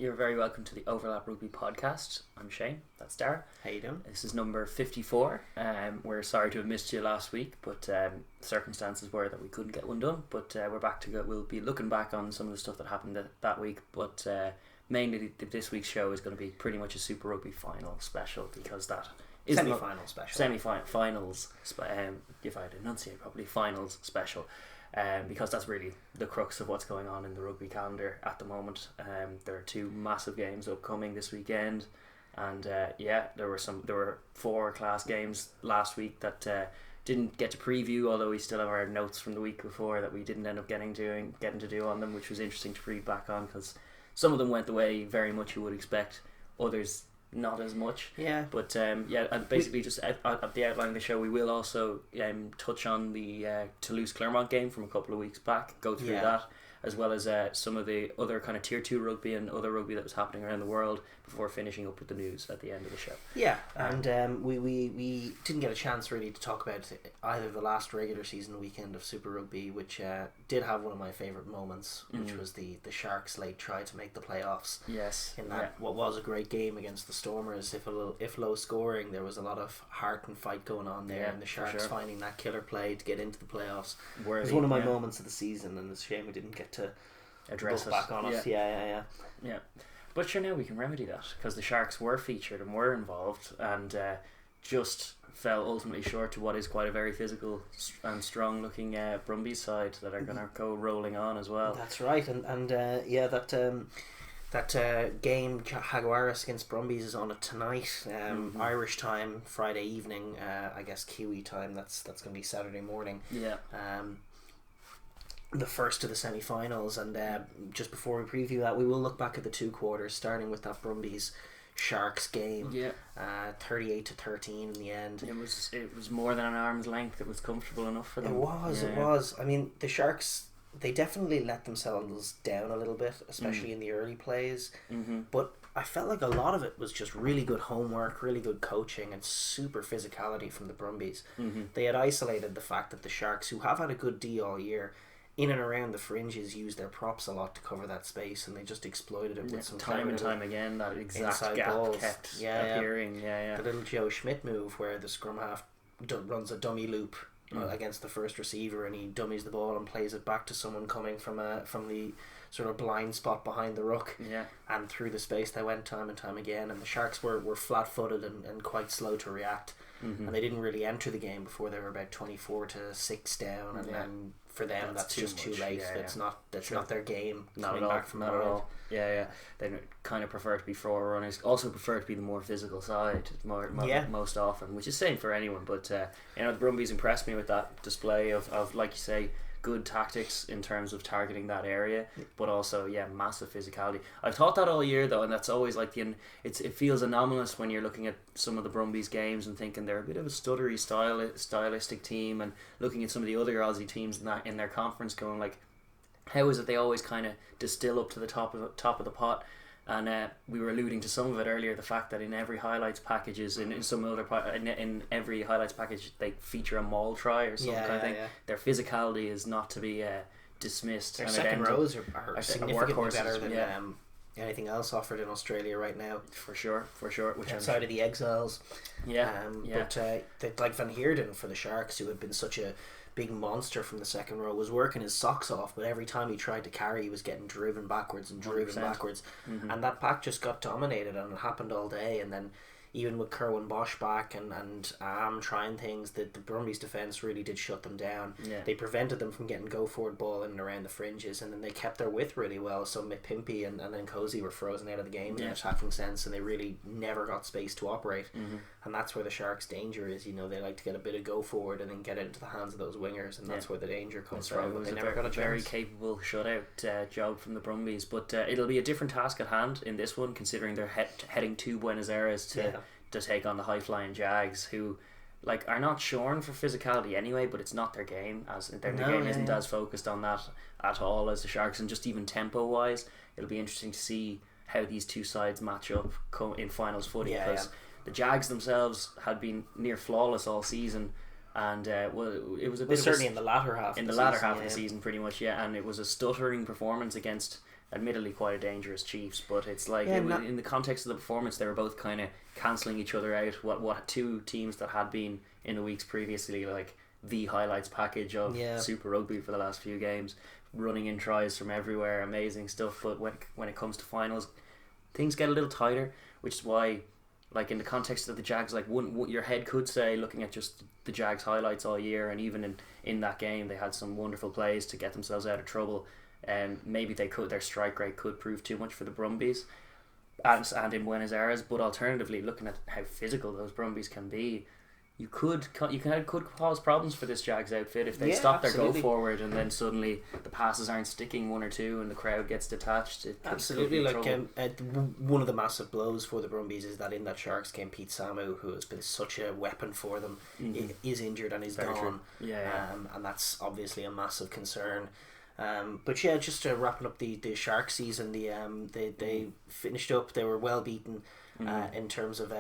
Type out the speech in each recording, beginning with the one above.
You're very welcome to the Overlap Rugby podcast. I'm Shane, that's Daragh. How you doing? This is number 54. We're sorry to have missed you last week, but circumstances were that we couldn't get one done. But we're back to go. We'll be looking back on some of the stuff that happened that week, but mainly this week's show is going to be pretty much a Super Rugby final special, because that is semi-final special. Semi-finals, if I enunciate properly, finals special. Because that's really the crux of what's going on in the rugby calendar at the moment. There are two massive games upcoming this weekend, and there were 4 class games last week that didn't get to preview, although we still have our notes from the week before that we didn't end up getting to do on them, which was interesting to read back on, because some of them went the way very much you would expect, others not as much. Yeah. But and basically just at the outline of the show, we will also touch on the Toulouse Clermont game from a couple of weeks back, go through that, as well as some of the other kind of tier 2 rugby and other rugby that was happening around the world, before finishing up with the news at the end of the show. Yeah, and we didn't get a chance really to talk about either the last regular season weekend of Super Rugby, which did have one of my favourite moments, which was the Sharks' late try to make the playoffs. Yes. In that what was a great game against the Stormers, if low scoring, there was a lot of heart and fight going on there, and the Sharks finding that killer play to get into the playoffs. It was one of my moments of the season, and it's a shame we didn't get to address it back on it. Yeah. But sure, now we can remedy that, because the Sharks were featured and were involved, and just fell ultimately short to what is quite a very physical and strong looking Brumbies side that are going to go rolling on as well. That's right, that game Jaguares against Brumbies is on it tonight, Irish time, Friday evening, I guess Kiwi time, that's going to be Saturday morning. The first of the semi-finals, and just before we preview that, we will look back at the 2 quarters, starting with that Brumbies Sharks game. 38-13 in the end. It was more than an arm's length. It was comfortable enough for them. It was. I mean, the Sharks, they definitely let themselves down a little bit, especially in the early plays. But I felt like a lot of it was just really good homework, really good coaching, and super physicality from the Brumbies. They had isolated the fact that the Sharks, who have had a good D all year, in and around the fringes, used their props a lot to cover that space, and they just exploited it with some time and time again. That exact gap balls kept appearing. The little Joe Schmidt move where the scrum half runs a dummy loop against the first receiver, and he dummies the ball and plays it back to someone coming from the sort of blind spot behind the ruck, and through the space they went time and time again, and the Sharks were flat-footed and quite slow to react, and they didn't really enter the game before they were about 24-6 down, and then for them that's just too late. That's not their game. Not at all. Not at all. They kind of prefer to be forerunners. Also prefer to be the more physical side most often, which is same for anyone. But the Brumbies impressed me with that display of like you say, good tactics in terms of targeting that area, but also massive physicality. I've thought that all year though, and that's always like it feels anomalous when you're looking at some of the Brumbies games and thinking they're a bit of a stuttery stylistic team, and looking at some of the other Aussie teams in their conference going like, how is it they always kind of distill up to the top of the pot? And we were alluding to some of it earlier, the fact that in every highlights packages, in every highlights package, they feature a maul try or some kind of thing. Their physicality is not to be dismissed. Their second rows are significantly better than anything else offered in Australia right now. For sure. Which outside of the Exiles. But like Van Heerden for the Sharks, who had been such a big monster from the second row, was working his socks off, but every time he tried to carry, he was getting driven backwards, and and that pack just got dominated, and it happened all day. And then even with Kerwin Bosch back and trying things, the Brumbies defence really did shut them down. They prevented them from getting go forward ball in and around the fringes, and then they kept their width really well. So Pimpy and then Cozy were frozen out of the game in an attacking sense, and they really never got space to operate. And that's where the Sharks' danger is. They like to get a bit of go forward and then get it into the hands of those wingers, and that's where the danger comes from. But they never got a very capable shutout job from the Brumbies, but it'll be a different task at hand in this one, considering they're heading to Buenos Aires to take on the high-flying Jags, who are not shorn for physicality anyway, but it's not their game. Their game isn't as focused on that at all as the Sharks, and just even tempo-wise, it'll be interesting to see how these two sides match up in finals footy, because the Jags themselves had been near flawless all season, and it was a bit certainly in the latter half. In the latter half of the season, pretty much, and it was a stuttering performance against admittedly quite a dangerous Chiefs, but it's like in the context of the performance, they were both kind of cancelling each other out. What two teams that had been in the weeks previously like the highlights package of Super Rugby for the last few games, running in tries from everywhere, amazing stuff. But when it comes to finals, things get a little tighter, which is why, like in the context of the Jags, like your head could say, looking at just the Jags highlights all year, and even in that game, they had some wonderful plays to get themselves out of trouble. And maybe their strike rate could prove too much for the Brumbies, and in Buenos Aires. But alternatively, looking at how physical those Brumbies can be, you could cause problems for this Jags outfit if they stop their go forward and then suddenly the passes aren't sticking one or two and the crowd gets detached. One of the massive blows for the Brumbies is that in that Sharks game, Pete Samu, who has been such a weapon for them, is injured and is gone. And that's obviously a massive concern. But yeah, just wrapping up the Shark season, they finished up. They were well beaten in terms of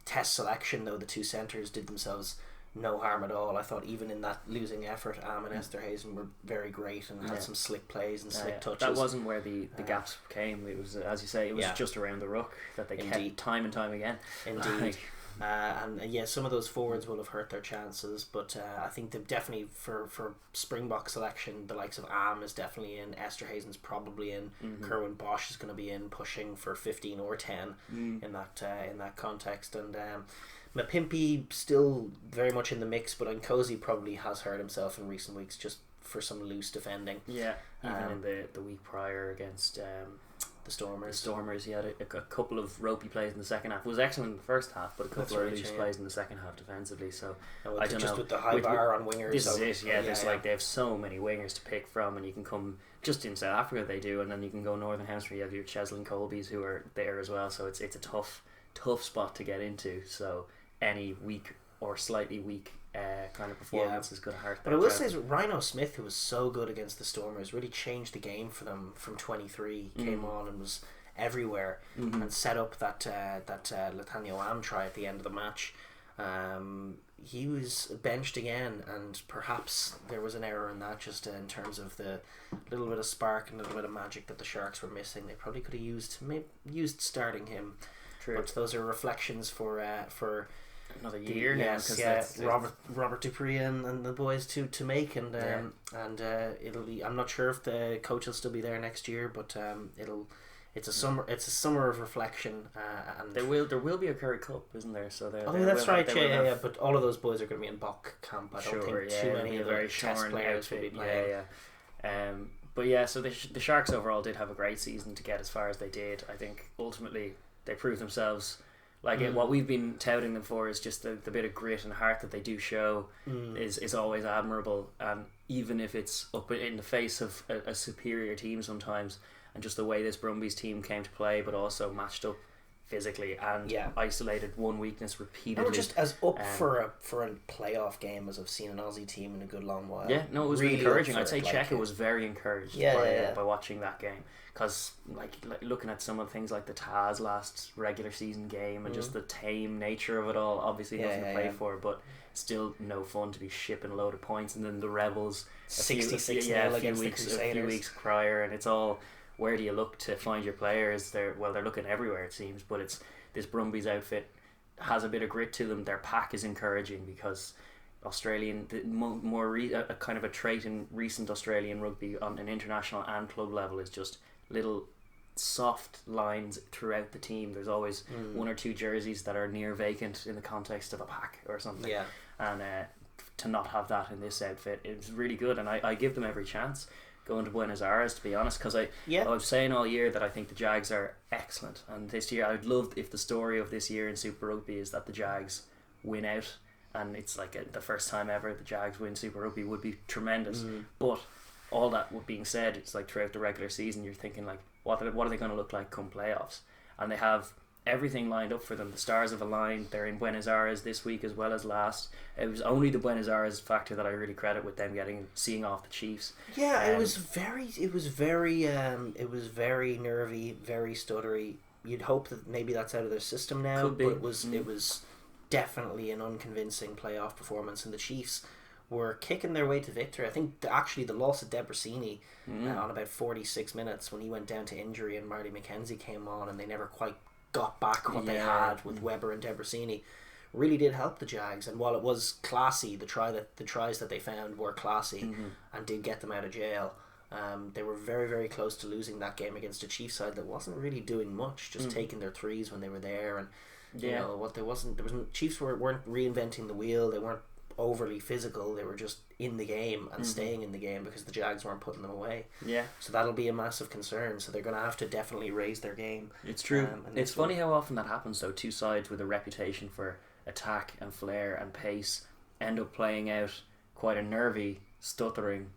test selection, though the two centres did themselves no harm at all. I thought even in that losing effort, and Esterhuizen were very great and had some slick plays and slick touches. That wasn't where the gaps came. It was, as you say, it was just around the ruck that they kept time and time again. Indeed. Some of those forwards will have hurt their chances, but I think they've definitely for Springbok selection, the likes of Am is definitely in, Esterhuizen's probably in, Kerwin Bosch is going to be in, pushing for 15 or 10 in that context, and Mapimpi still very much in the mix, but Nkosi probably has hurt himself in recent weeks just for some loose defending. Even in the week prior against the Stormers, he had a couple of ropey plays in the second half. It was excellent in the first half, but a couple of loose plays in the second half defensively. So I don't know. With the high bar on wingers, this is it. Like they have so many wingers to pick from, and you can come just in South Africa they do, and then you can go Northern Hemisphere. You have your Cheslin Colbys who are there as well. So it's a tough spot to get into. So any weak or slightly weak kind of performance is going to hurt. But I will say, Rhino Smith, who was so good against the Stormers, really changed the game for them from 23. Came on and was everywhere and set up that Nathaniel Am try at the end of the match. He was benched again, and perhaps there was an error in that, just in terms of the little bit of spark and a little bit of magic that the Sharks were missing. They probably could have used starting him. True. But those are reflections for another year now. Robert Dupree and the boys to make, and it'll be. I'm not sure if the coach will still be there next year, but it's a summer of reflection. And there will be a Curry Cup, isn't there? So that's right. But all of those boys are going to be in Bok camp. I don't think too many of the test players will be playing. So the Sharks overall did have a great season to get as far as they did. I think ultimately they proved themselves. What we've been touting them for is just the bit of grit and heart that they do show is always admirable, and even if it's up in the face of a superior team sometimes, and just the way this Brumbies team came to play, but also matched up physically and isolated one weakness repeatedly. Or just as up for a playoff game as I've seen an Aussie team in a good long while. Yeah, no, it was really encouraging. I'd say Cheika was very encouraged by watching that game. Because like looking at some of the things like the Taz last regular season game and just the tame nature of it all, obviously nothing to play for, but still no fun to be shipping a load of points. And then the Rebels 66 a few weeks prior, and it's all, where do you look to find your players? They're looking everywhere it seems, but it's this Brumbies outfit has a bit of grit to them. Their pack is encouraging because Australian, a kind of a trait in recent Australian rugby on an international and club level is just little soft lines throughout the team. There's always one or two jerseys that are near vacant in the context of a pack or something. And to not have that in this outfit is really good, and I give them every chance going to Buenos Aires, to be honest, because I was saying all year that I think the Jags are excellent, and this year I'd love if the story of this year in Super Rugby is that the Jags win out, and it's like the first time ever the Jags win Super Rugby would be tremendous. But all that being said, it's like throughout the regular season you're thinking like, what are they going to look like come playoffs? And they have everything lined up for them. The stars have aligned. They're in Buenos Aires this week as well as last. It was only the Buenos Aires factor that I really credit with them seeing off the Chiefs. It was very nervy, very stuttery. You'd hope that maybe that's out of their system now. Could be. But it was definitely an unconvincing playoff performance, and the Chiefs were kicking their way to victory. I think actually the loss of Debrasini on about 46 minutes when he went down to injury and Marty McKenzie came on, and they never quite got back what they had with Weber and Debrasini, really did help the Jags. And while it was classy, the tries that they found were classy and did get them out of jail. They were very, very close to losing that game against a Chiefs side that wasn't really doing much, just taking their threes when they were there. And you know what, there wasn't Chiefs weren't reinventing the wheel. They weren't overly physical. They were just in the game and staying in the game because the Jags weren't putting them away. So that'll be a massive concern. So they're going to have to definitely raise their game. It's true. It's funny how often that happens though. Two sides with a reputation for attack and flair and pace end up playing out quite a nervy, stuttering,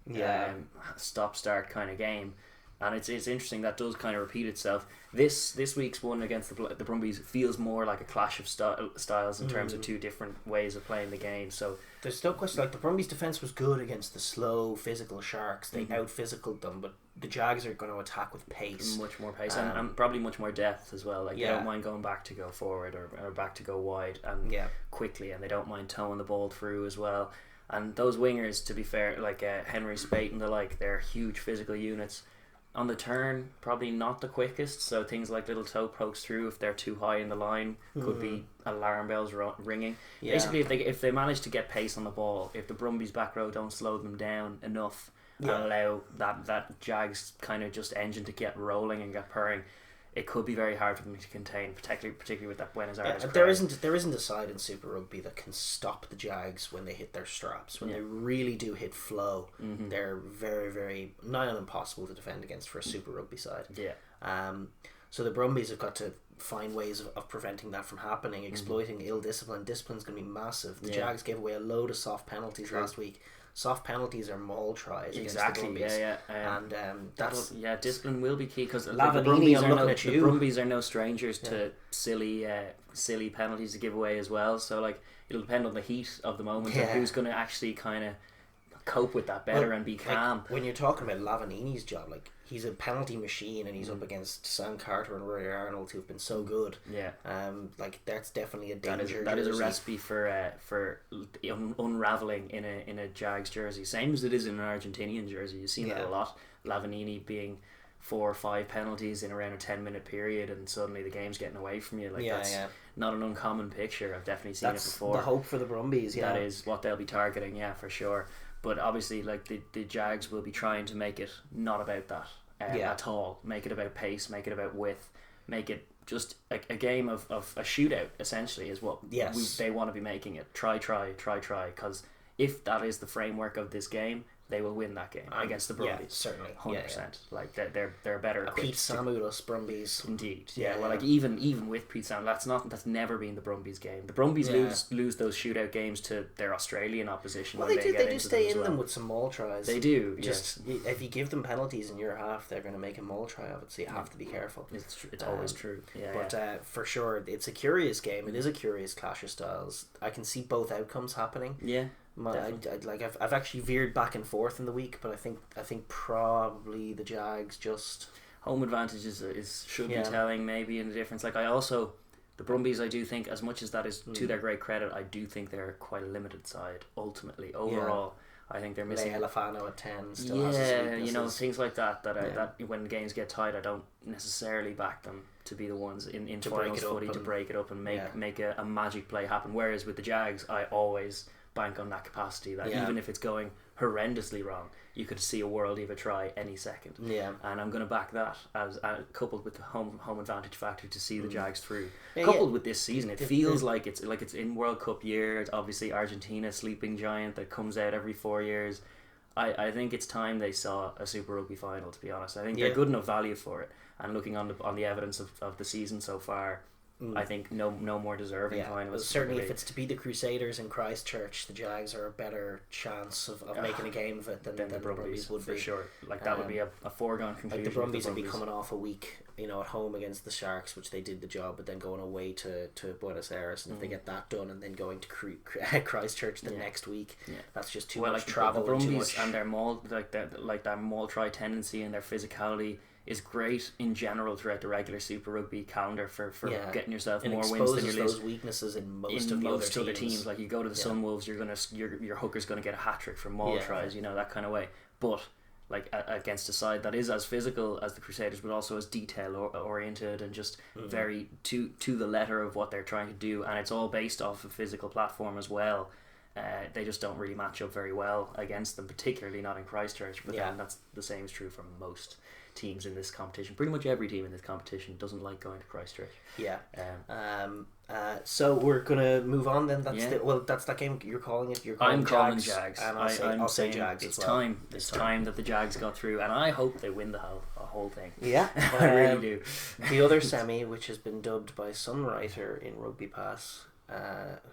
stop-start kind of game. And it's interesting that does kind of repeat itself. This week's one against the Brumbies feels more like a clash of styles in terms of two different ways of playing the game. So there's no question, like the Brumbies defence was good against the slow physical Sharks. They out-physicaled them, but the Jags are going to attack with pace. Much more pace and probably much more depth as well. Like they don't mind going back to go forward or back to go wide and quickly, and they don't mind towing the ball through as well. And those wingers, to be fair, like Henry Spate and the like, they're huge physical units. On the turn, probably not the quickest, so things like little toe pokes through if they're too high in the line could be alarm bells ringing. Basically, if they manage to get pace on the ball, if the Brumbies back row don't slow them down enough and allow that Jags kind of just engine to get rolling and get purring, it could be very hard for them to contain, particularly with that Buenos Aires crowd. There isn't a side in Super Rugby that can stop the Jags when they hit their straps. When they really do hit flow, they're very, very nigh on impossible to defend against for a Super Rugby side. So the Brumbies have got to find ways of preventing that from happening, exploiting ill discipline. Discipline's going to be massive. The Jags gave away a load of soft penalties last week. Soft penalties are maul tries against the Brumbies. And discipline will be key because the Brumbies are no strangers to silly penalties to give away as well. So like it'll depend on the heat of the moment and who's going to actually kind of cope with that better and be calm. When you're talking about Lavanini's job, like he's a penalty machine and he's up against Sam Carter and Rory Arnold who've been so good. Like that's definitely a danger. That is a recipe for unraveling in a Jags jersey, same as it is in an Argentinian jersey. You've seen that a lot. Lavanini being 4 or 5 penalties in around a 10-minute period and suddenly the game's getting away from you. That's not an uncommon picture. I've definitely seen it before. The hope for the Brumbies. That is what they'll be targeting, for sure. But obviously, like the Jags will be trying to make it not about that at all. Make it about pace. Make it about width. Make it just a game of a shootout. Essentially, is what they want to be making it. Try. Because if that is the framework of this game, they will win that game against the Brumbies. Certainly, 100%. Like they're better equipped. Pete Samuelos Brumbies. Indeed, Well, like even with Pete Sam, that's never been the Brumbies game. The Brumbies lose those shootout games to their Australian opposition. Well, they do stay in them with some maul tries. They do. If you give them penalties in your half, they're going to make a maul try of it. So you have to be careful. It's always true. For sure, it's a curious game. It is a curious clash of styles. I can see both outcomes happening. I've actually veered back and forth in the week, but I think probably the Jags just home advantage should be telling maybe in the difference. Like the Brumbies, I do think, as much as that is to their great credit, I do think they're quite a limited side ultimately overall. I think they're missing Lealafano at 10 still has his weaknesses. Things like that that when games get tight, I don't necessarily back them to be the ones in finals footy to break it up and make a magic play happen. Whereas with the Jags, I always bank on that capacity that even if it's going horrendously wrong, you could see a worldie of a try any second. And I'm going to back that as coupled with the home advantage factor to see the Jags through. Coupled with this season, it feels like it's in World Cup year. It's obviously Argentina, sleeping giant that comes out every 4 years. I think it's time they saw a Super Rugby final. To be honest, I think they're good enough value for it. And looking on the evidence of the season so far, I think no more deserving finalists. Well, certainly, if it's to be the Crusaders in Christchurch, the Jags are a better chance of making a game of it than the Brumbies would for be. Sure. Like that would be a foregone conclusion. Like the Brumbies would be coming off a week, at home against the Sharks, which they did the job, but then going away to Buenos Aires, and if they get that done, and then going to Christchurch the next week, that's just too much travel. The Brumbies and their maul, like their maul try tendency and their physicality is great in general throughout the regular Super Rugby calendar for getting yourself more wins than you lose. Those weaknesses in most of the other teams. Like you go to the Sunwolves, your hooker's going to get a hat trick from maul tries, that kind of way. But like against a side that is as physical as the Crusaders, but also as detail oriented and just very to the letter of what they're trying to do, and it's all based off a physical platform as well. They just don't really match up very well against them, particularly not in Christchurch. But then that's the same is true for most teams in this competition. Pretty much every team in this competition doesn't like going to Christchurch. So we're gonna move on then. That's that game you're calling it. I'm calling Jags, and I'll say Jags. It's time. It's time that the Jags got through, and I hope they win the whole thing. Yeah, I really do. The other semi, which has been dubbed by some writer in Rugby Pass,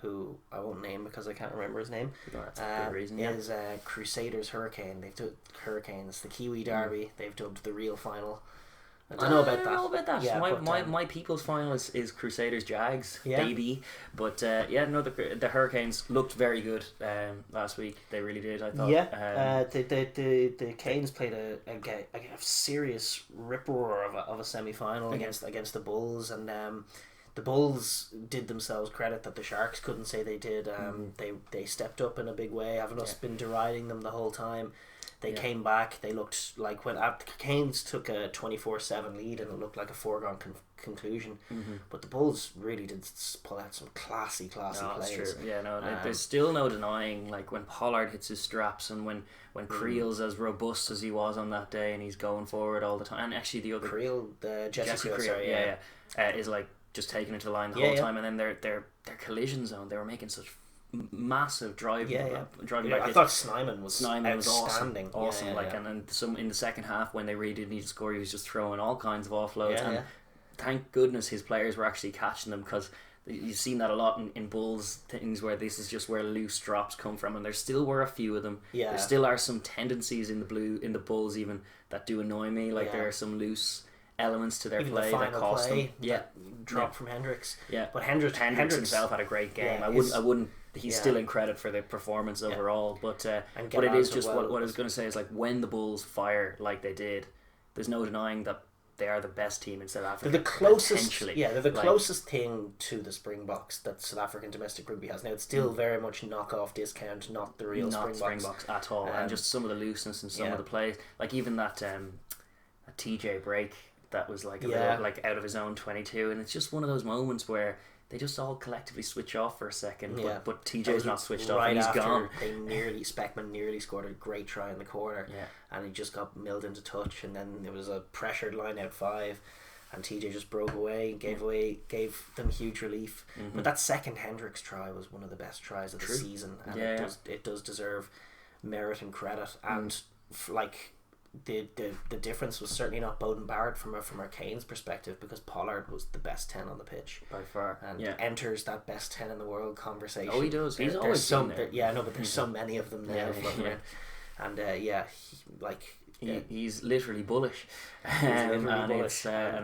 who I won't name because I can't remember his name, that's a good reason, is Crusaders Hurricane. They've dubbed Hurricanes the Kiwi Derby. They've dubbed the real final. I don't know about that. Yeah, my people's final is Crusaders Jags, baby. But the Hurricanes looked very good last week. They really did, I thought. The Canes played a serious rip roar of a semi final against the Bulls, and the Bulls did themselves credit that the Sharks couldn't say they did. They stepped up in a big way. Haven't us been deriding them the whole time? They came back. They looked like when the Canes took a 24-7 lead, and it looked like a foregone conclusion. But the Bulls really did pull out some classy plays. True. There's still no denying, like when Pollard hits his straps, and when Creel's as robust as he was on that day, and he's going forward all the time. And actually, the other Creel, Jesse Creel, is like just taking it to the line the whole time, and then their collision zone, they were making such massive driving back. I thought Snyman was outstanding. Awesome. And then some in the second half when they really did need to score, he was just throwing all kinds of offloads. Thank goodness his players were actually catching them, because you've seen that a lot in Bulls things where this is just where loose drops come from, and there still were a few of them. There still are some tendencies in the Bulls even that do annoy me. Like there are some loose elements to their even play that cost them. Drop from Hendricks. But Hendricks himself had a great game. I wouldn't. He's still in credit for the performance overall, but it is just what I was going to say is, like, when the Bulls fire like they did, there's no denying that they are the best team in South Africa. They're the closest. They're the closest thing to the Springboks that South African domestic rugby has now. It's still very much knockoff discount, not the real Springboks at all, and just some of the looseness and some of the plays, like even that a TJ break that was like a bit like out of his own 22, and it's just one of those moments where they just all collectively switch off for a second, but TJ's not switched off, and he's gone. Speckman nearly scored a great try in the corner, and he just got milled into touch, and then there was a pressured line out 5, and TJ just broke away, gave them huge relief. But that second Hendricks try was one of the best tries of the season, and it does deserve merit and credit, and the difference was certainly not Bowden Barrett from our Canes perspective, because Pollard was the best 10 on the pitch by far, and enters that best 10 in the world conversation. Oh, he does. He's always been there. But there's so many of them now. And he's literally bullish. And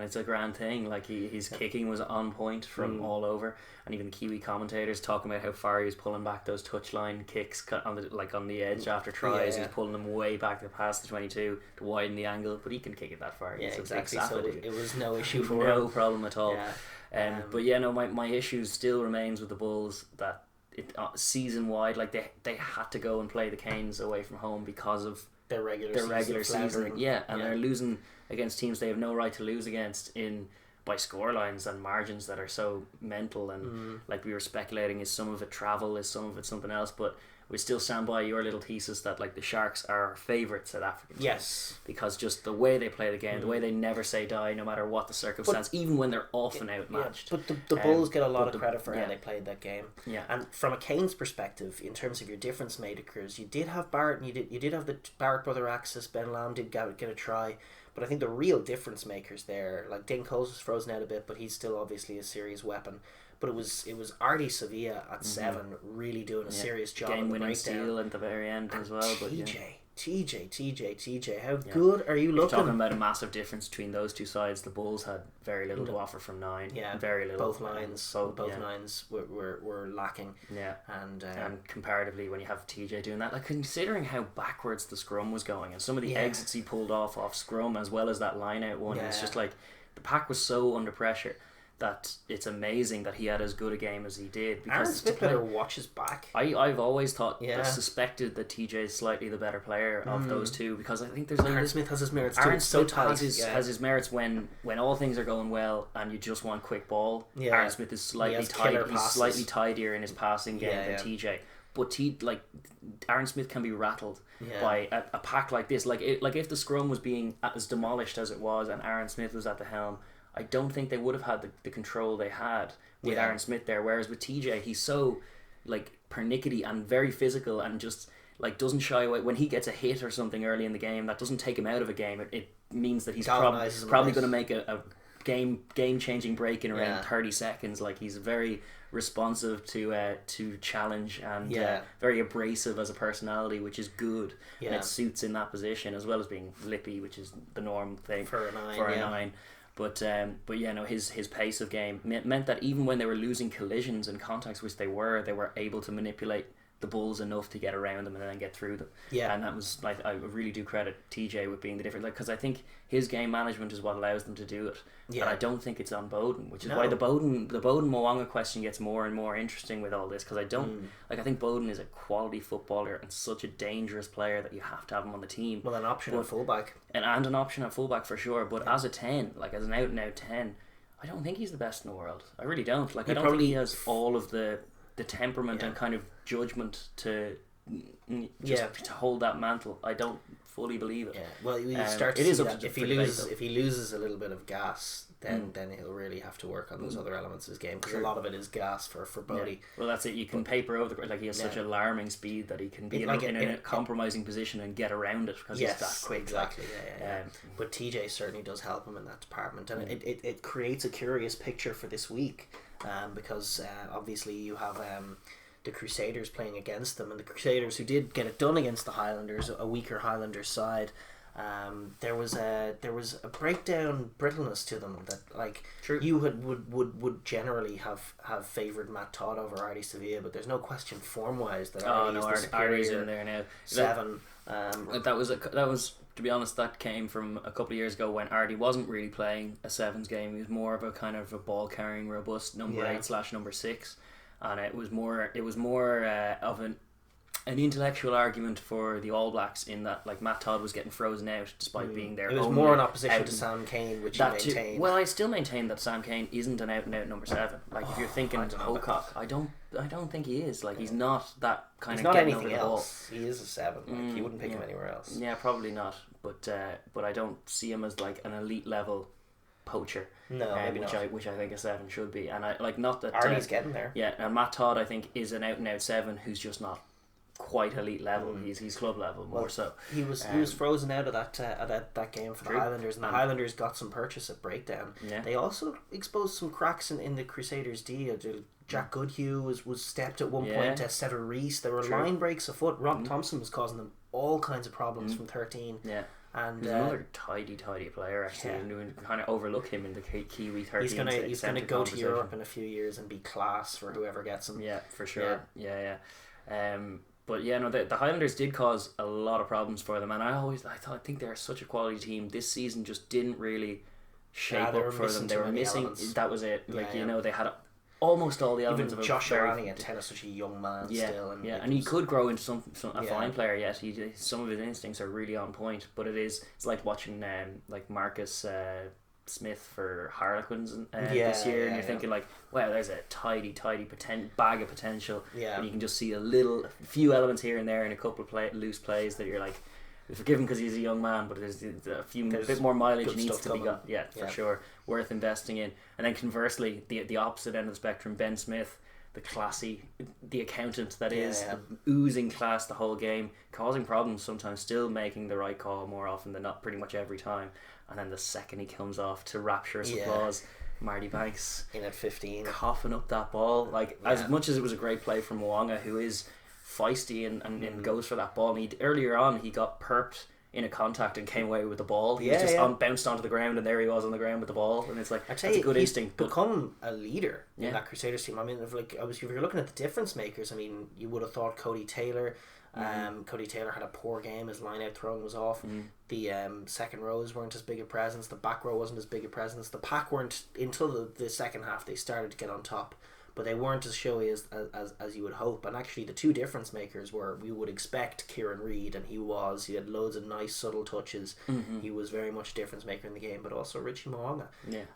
it's a grand thing. Like his kicking was on point from all over, and even the Kiwi commentators talking about how far he was pulling back those touchline kicks on the edge after tries. He's pulling them way back to past the 22 to widen the angle, but he can kick it that far. Exactly. So it was no issue for no problem at all. My issue still remains with the Bulls that season wide, like they had to go and play the Canes away from home because of their regular season. They're losing against teams they have no right to lose against by scorelines and margins that are so mental, and like we were speculating, is some of it travel, is some of it something else, but we still stand by your little thesis that like the Sharks are our favourite South African team. Yes. Because just the way they play the game, the way they never say die no matter what the circumstance, even when they're often outmatched. But the Bulls get a lot of credit for how they played that game. Yeah. And from a Canes perspective, in terms of your difference makers, you did have Barrett, and you did have the Barrett brother axis. Ben Lam did get a try. But I think the real difference makers there, like Dane Coles was frozen out a bit, but he's still obviously a serious weapon. But it was Artie Sevilla at 7 really doing a serious job. Game winning steal at the very end as well. TJ, how good are you looking? If you're talking about a massive difference between those two sides, the Bulls had very little to offer from 9. Yeah, very little. Both lines were lacking. Yeah, and comparatively, when you have TJ doing that, like considering how backwards the scrum was going and some of the exits he pulled off scrum as well as that line out one, it's just like the pack was so under pressure that it's amazing that he had as good a game as he did. Because Aaron Smith better watch his back. I've always suspected that TJ is slightly the better player of those two, because I think there's Aaron Smith has his merits. Aaron Smith has his merits when all things are going well and you just want quick ball. Aaron Smith is slightly he's slightly tidier in his passing game than TJ. But Aaron Smith can be rattled by a pack like this. Like if the scrum was being as demolished as it was and Aaron Smith was at the helm, I don't think they would have had the control they had with Aaron Smith there. Whereas with TJ, he's so like pernickety and very physical and just like doesn't shy away. When he gets a hit or something early in the game, that doesn't take him out of a game. It means that he's probably going to make a game changing break in around 30 seconds. Like he's very responsive to challenge and very abrasive as a personality, which is good. And it suits in that position, as well as being lippy, which is the norm thing for a 9. But his pace of game meant that even when they were losing collisions and contacts, which they were able to manipulate the Bulls enough to get around them and then get through them. And that was like, I really do credit TJ with being the difference, because I think his game management is what allows them to do it. And I don't think it's on Bowden, which is why the Bowden Mo'unga question gets more and more interesting with all this, because I think Bowden is a quality footballer and such a dangerous player that you have to have him on the team. Well, an option at fullback. And an option at fullback for sure, but as a 10, like as an out and out 10, I don't think he's the best in the world. I really don't. Like I don't think he has all of the temperament and kind of judgment to hold that mantle. I don't fully believe it. Yeah. Well, you start to see that if he loses a little bit of gas, then he'll really have to work on those other elements of his game, because a lot of it is gas for Bodie. Yeah. Well, that's it. You can paper over the, like he has such alarming speed that he can be in a compromising position and get around it because he's that quick. Exactly. But TJ certainly does help him in that department, and it creates a curious picture for this week, because obviously you have the Crusaders playing against them, and the Crusaders, who did get it done against the Highlanders, a weaker Highlanders side. There was a breakdown brittleness to them that you would generally have favoured Matt Todd over Artie Sevilla, but there's no question form wise that Artie's in there now. 7. That was to be honest, that came from a couple of years ago when Artie wasn't really playing a sevens game. He was more of a kind of a ball carrying robust number 8/number 6, and it was more of an intellectual argument for the All Blacks, in that like Matt Todd was getting frozen out despite being there. It was more in opposition to Sam Cane, which he maintained. Well, I still maintain that Sam Cane isn't an out and out number 7. Like if you're thinking Pocock, I don't think he is. Like he's not that kind he's of. He's not getting anything over the else. ball. He is a 7. Like you wouldn't pick him anywhere else. Yeah, probably not. But I don't see him as like an elite level poacher. No, which I think a 7 should be. And I like not that Artie's getting there. Yeah, and Matt Todd I think is an out and out 7 who's just not quite elite level. He's club level more so. He was frozen out of that game for the Highlanders, and the Highlanders got some purchase at breakdown. Yeah. They also exposed some cracks in the Crusaders' D. Jack Goodhue was stepped at one point to Sever Reese. There were line breaks afoot. Rob Thompson was causing them all kinds of problems from 13. Yeah. And he's another tidy player actually, and we kind of overlook him in the Kiwi 13. He's gonna go to Europe in a few years and be class for whoever gets him. Yeah, for sure. Yeah. But yeah, no, the Highlanders did cause a lot of problems for them, and I think they're such a quality team. This season just didn't really shape up for them. They were missing. Elements. That was it. They had almost all the elements. Even Josh Arani at 10 is such a young man still, and he could grow into a fine player yet. Some of his instincts are really on point, but it's like watching like Marcus Smith for Harlequins this year, and you're thinking like, wow, there's a tidy bag of potential, and you can just see a few elements here and there in a couple of loose plays that you're like, we forgive him because he's a young man, but there's a bit more mileage needs to be got. Yeah, for sure, worth investing in. And then conversely, the opposite end of the spectrum, Ben Smith, the accountant that is, oozing class the whole game, causing problems sometimes, still making the right call more often than not, pretty much every time. And then the second he comes off to rapturous applause, Marty Banks in at 15, coughing up that ball. Like as much as it was a great play from Mo'unga, who is feisty and goes for that ball. And earlier on he got perped in a contact and came away with the ball. He was just bounced onto the ground, and there he was on the ground with the ball. And it's like, that's a good instinct. Become a leader in that Crusaders team. I mean, if you're looking at the difference makers, I mean, you would have thought Cody Taylor. Cody Taylor had a poor game. His line out throwing was off. The second rows weren't as big a presence. The back row wasn't as big a presence. The pack weren't, until the second half they started to get on top, but they weren't as showy as you would hope. And actually the two difference makers were, we would expect Kieran Reid, and he had loads of nice subtle touches. He was very much a difference maker in the game. But also Richie Mo'unga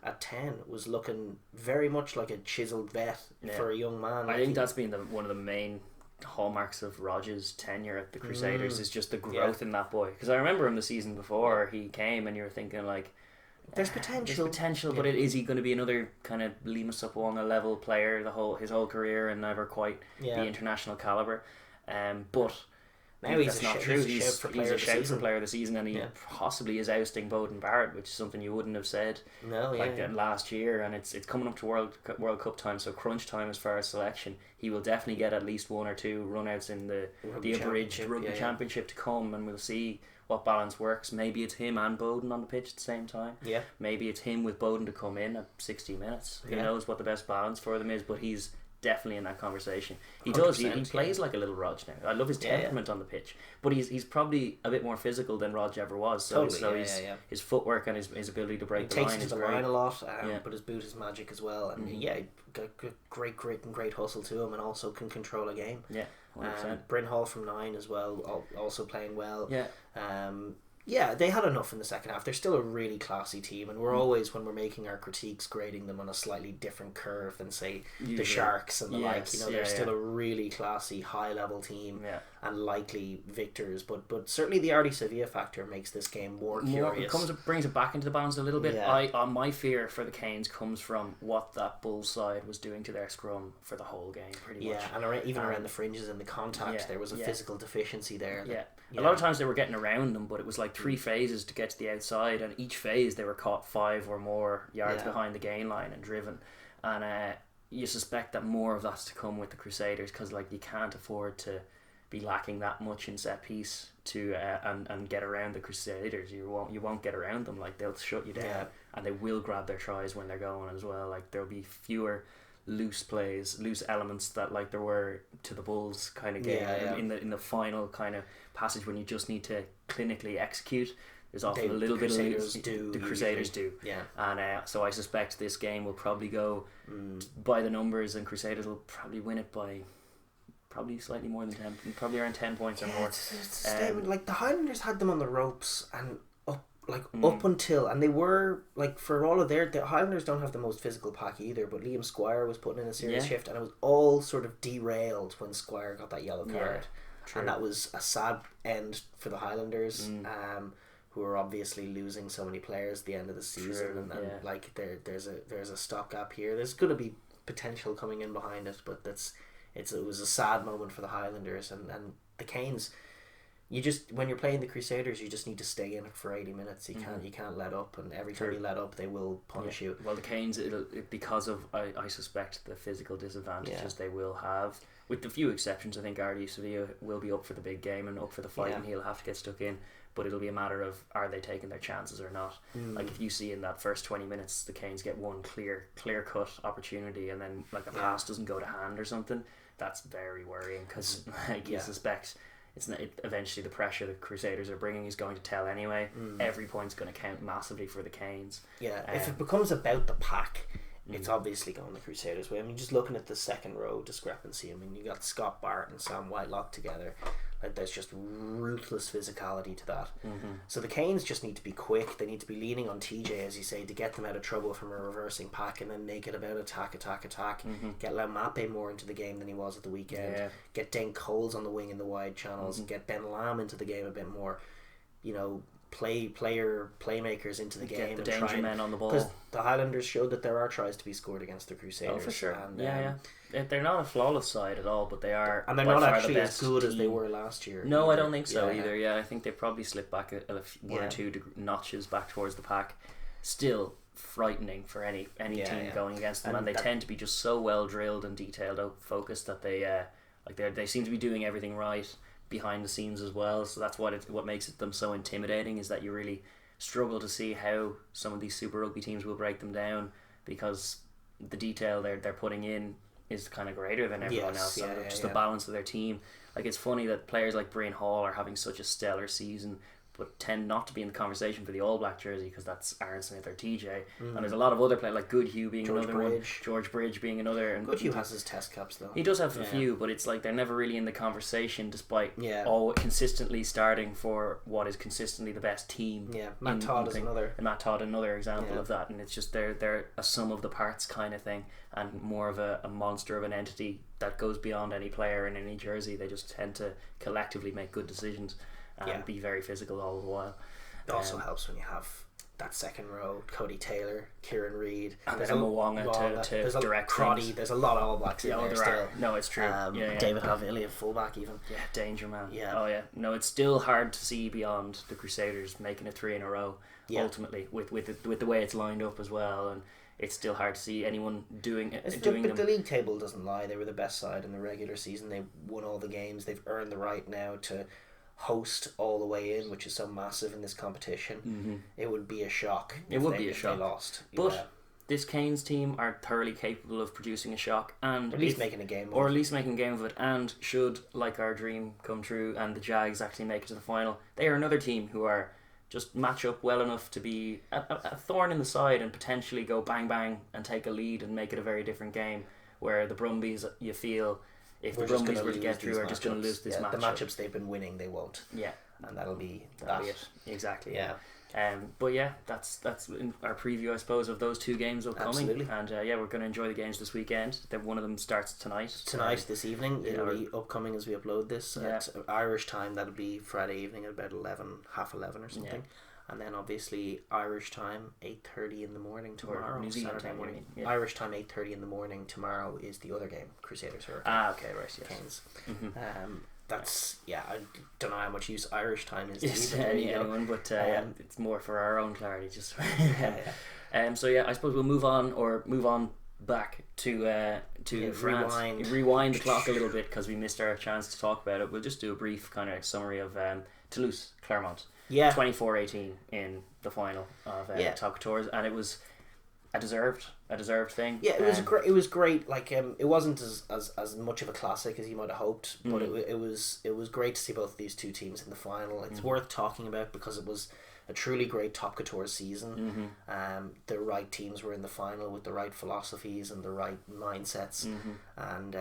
at 10 was looking very much like a chiseled vet for a young man. I think that's been one of the main hallmarks of Rodgers' tenure at the Crusaders is just the growth in that boy. Because I remember him the season before he came, and you were thinking like, there's potential, but is he going to be another kind of Lima Sopoanga level player his whole career and never quite the international caliber? But now that's not true. He's a shout for player of the season, and he possibly is ousting Bowden Barrett, which is something you wouldn't have said last year. And it's coming up to World Cup time, so crunch time as far as selection. He will definitely get at least one or two runouts in the abridged rugby championship to come, and we'll see what balance works. Maybe it's him and Bowden on the pitch at the same time. Maybe it's him with Bowden to come in at 60 minutes. Who knows what the best balance for them is, but he's definitely in that conversation. He does. He plays like a little Rog now. I love his temperament on the pitch, but he's probably a bit more physical than Rog ever was. So his footwork and his ability to break the line is great. He takes to the line a lot, but his boot is magic as well. And got great grit and great hustle to him, and also can control a game. Bryn Hall from 9 as well, also playing well. They had enough in the second half. They're still a really classy team, and we're always, when we're making our critiques, grading them on a slightly different curve than, say, the Sharks and the like. You know, they're still a really classy, high-level team and likely victors. But certainly the Artie Sevilla factor makes this game more curious. Brings it back into the balance a little bit. My fear for the Canes comes from what that Bulls side was doing to their scrum for the whole game, pretty much. And around the fringes and the contact, there was a physical deficiency there. A lot of times they were getting around them, but it was like 3 phases to get to the outside, and each phase they were caught 5 or more yards behind the gain line and driven. And you suspect that more of that's to come with the Crusaders, because like you can't afford to be lacking that much in set piece to and get around the Crusaders. You won't get around them. Like, they'll shut you down, and they will grab their tries when they're going as well. Like, there'll be fewer loose elements that like there were to the Bulls kind of game in the final kind of passage when you just need to clinically execute. There's often a little bit of loose. The Crusaders do. And so I suspect this game will probably go by the numbers, and Crusaders will probably win it by probably slightly more than 10, probably around 10 points or more. It's like the Highlanders had them on the ropes and up until, and they were like, for all of the Highlanders don't have the most physical pack either, but Liam Squire was putting in a serious shift, and it was all sort of derailed when Squire got that yellow card. And that was a sad end for the Highlanders, who are obviously losing so many players at the end of the season, and like there's a stopgap here. There's going to be potential coming in behind it, but it was a sad moment for the Highlanders, and the Canes. You just, when you're playing the Crusaders, you just need to stay in it for 80 minutes. You can't let up, and every time you let up, they will punish you. Well, the Canes, because of I suspect the physical disadvantages they will have, with the few exceptions. I think Artie Sevilla will be up for the big game and up for the fight, and he'll have to get stuck in. But it'll be a matter of, are they taking their chances or not? Like, if you see in that first 20 minutes the Canes get one clear cut opportunity, and then like a pass doesn't go to hand or something, that's very worrying, because you suspect eventually the pressure the Crusaders are bringing is going to tell anyway. Every point's going to count massively for the Canes. If it becomes about the pack, it's obviously going the Crusaders' way. I mean, just looking at the second row discrepancy, I mean, you got Scott Barrett and Sam Whitelock together. Like, there's just ruthless physicality to that. So the Canes just need to be quick. They need to be leaning on TJ, as you say, to get them out of trouble from a reversing pack, and then make it about attack. Get Lamape more into the game than he was at the weekend. Get Dane Coles on the wing in the wide channels, and get Ben Lamb into the game a bit more. You know, playmakers into the game, get the danger men on the ball, because the Highlanders showed that there are tries to be scored against the Crusaders. For sure. And, they're not a flawless side at all, but they are, and they're not actually as good as they were last year. No, I don't think so either. I think they probably slipped back one or two notches back towards the pack. Still frightening for any team going against them, and they tend to be just so well drilled and detailed out focused that they Like they seem to be doing everything right behind the scenes as well. So that's what makes them so intimidating, is that you really struggle to see how some of these Super Rugby teams will break them down, because the detail they're putting in is kind of greater than everyone else. The balance of their team. Like, it's funny that players like Brian Hall are having such a stellar season, but tend not to be in the conversation for the All Black jersey, because that's Aaron Smith or TJ. And there's a lot of other players, like Goodhue being another one, George Bridge being another. And Goodhue has his test caps though. He does have a few, but it's like they're never really in the conversation, despite all consistently starting for what is consistently the best team. Yeah, Matt Todd is another. And Matt Todd, another example of that. And it's just they're a sum of the parts kind of thing, and more of a monster of an entity that goes beyond any player in any jersey. They just tend to collectively make good decisions and be very physical all the while. It also helps when you have that second row: Cody Taylor, Kieran Reid, and there's a Mwanga to direct Crotty. There's a lot of All Blacks in there still. No, it's true. David Havili, fullback, even. Yeah, danger man. Yeah. Oh yeah. No, it's still hard to see beyond the Crusaders making it 3 in a row. Yeah. Ultimately, with the way it's lined up as well, and it's still hard to see anyone doing it. But the league table doesn't lie. They were the best side in the regular season. They won all the games. They've earned the right now to host all the way in, which is so massive in this competition. It would be a shock. It would be a shock if they lost. But this Canes team are thoroughly capable of producing a shock, and at least making a game of it. And should, like our dream come true, and the Jags actually make it to the final, they are another team who are just match up well enough to be a thorn in the side and potentially go bang bang and take a lead and make it a very different game. Where the Brumbies, you feel, if the Brumbies were to get through, are just going to lose this matchup. The matchups they've been winning, they won't. Yeah, and that'll be it. Exactly. Yeah. But yeah, that's in our preview, I suppose, of those two games upcoming. Absolutely. And we're going to enjoy the games this weekend. One of them starts tonight. This evening. It'll be upcoming as we upload this at Irish time. That'll be Friday evening at about 11:30 or something. And then obviously Irish time 8:30 in the morning tomorrow. New Zealand time morning. Yeah. Irish time 8:30 in the morning tomorrow is the other game, Crusaders Hurricanes. Okay, right. Yes. Canes. That's I don't know how much use Irish time is to anyone, but it's more for our own clarity. Just so I suppose we'll move on back to France. Rewind the clock a little bit, because we missed our chance to talk about it. We'll just do a brief kind of summary of Toulouse, Clermont. 24-18 in the final of Top Tours, and it was a deserved thing. Yeah, it was great. Like it wasn't as much of a classic as you might have hoped, but it was great to see both of these two teams in the final. It's worth talking about because it was a truly great Top Couture season. The right teams were in the final with the right philosophies and the right mindsets, and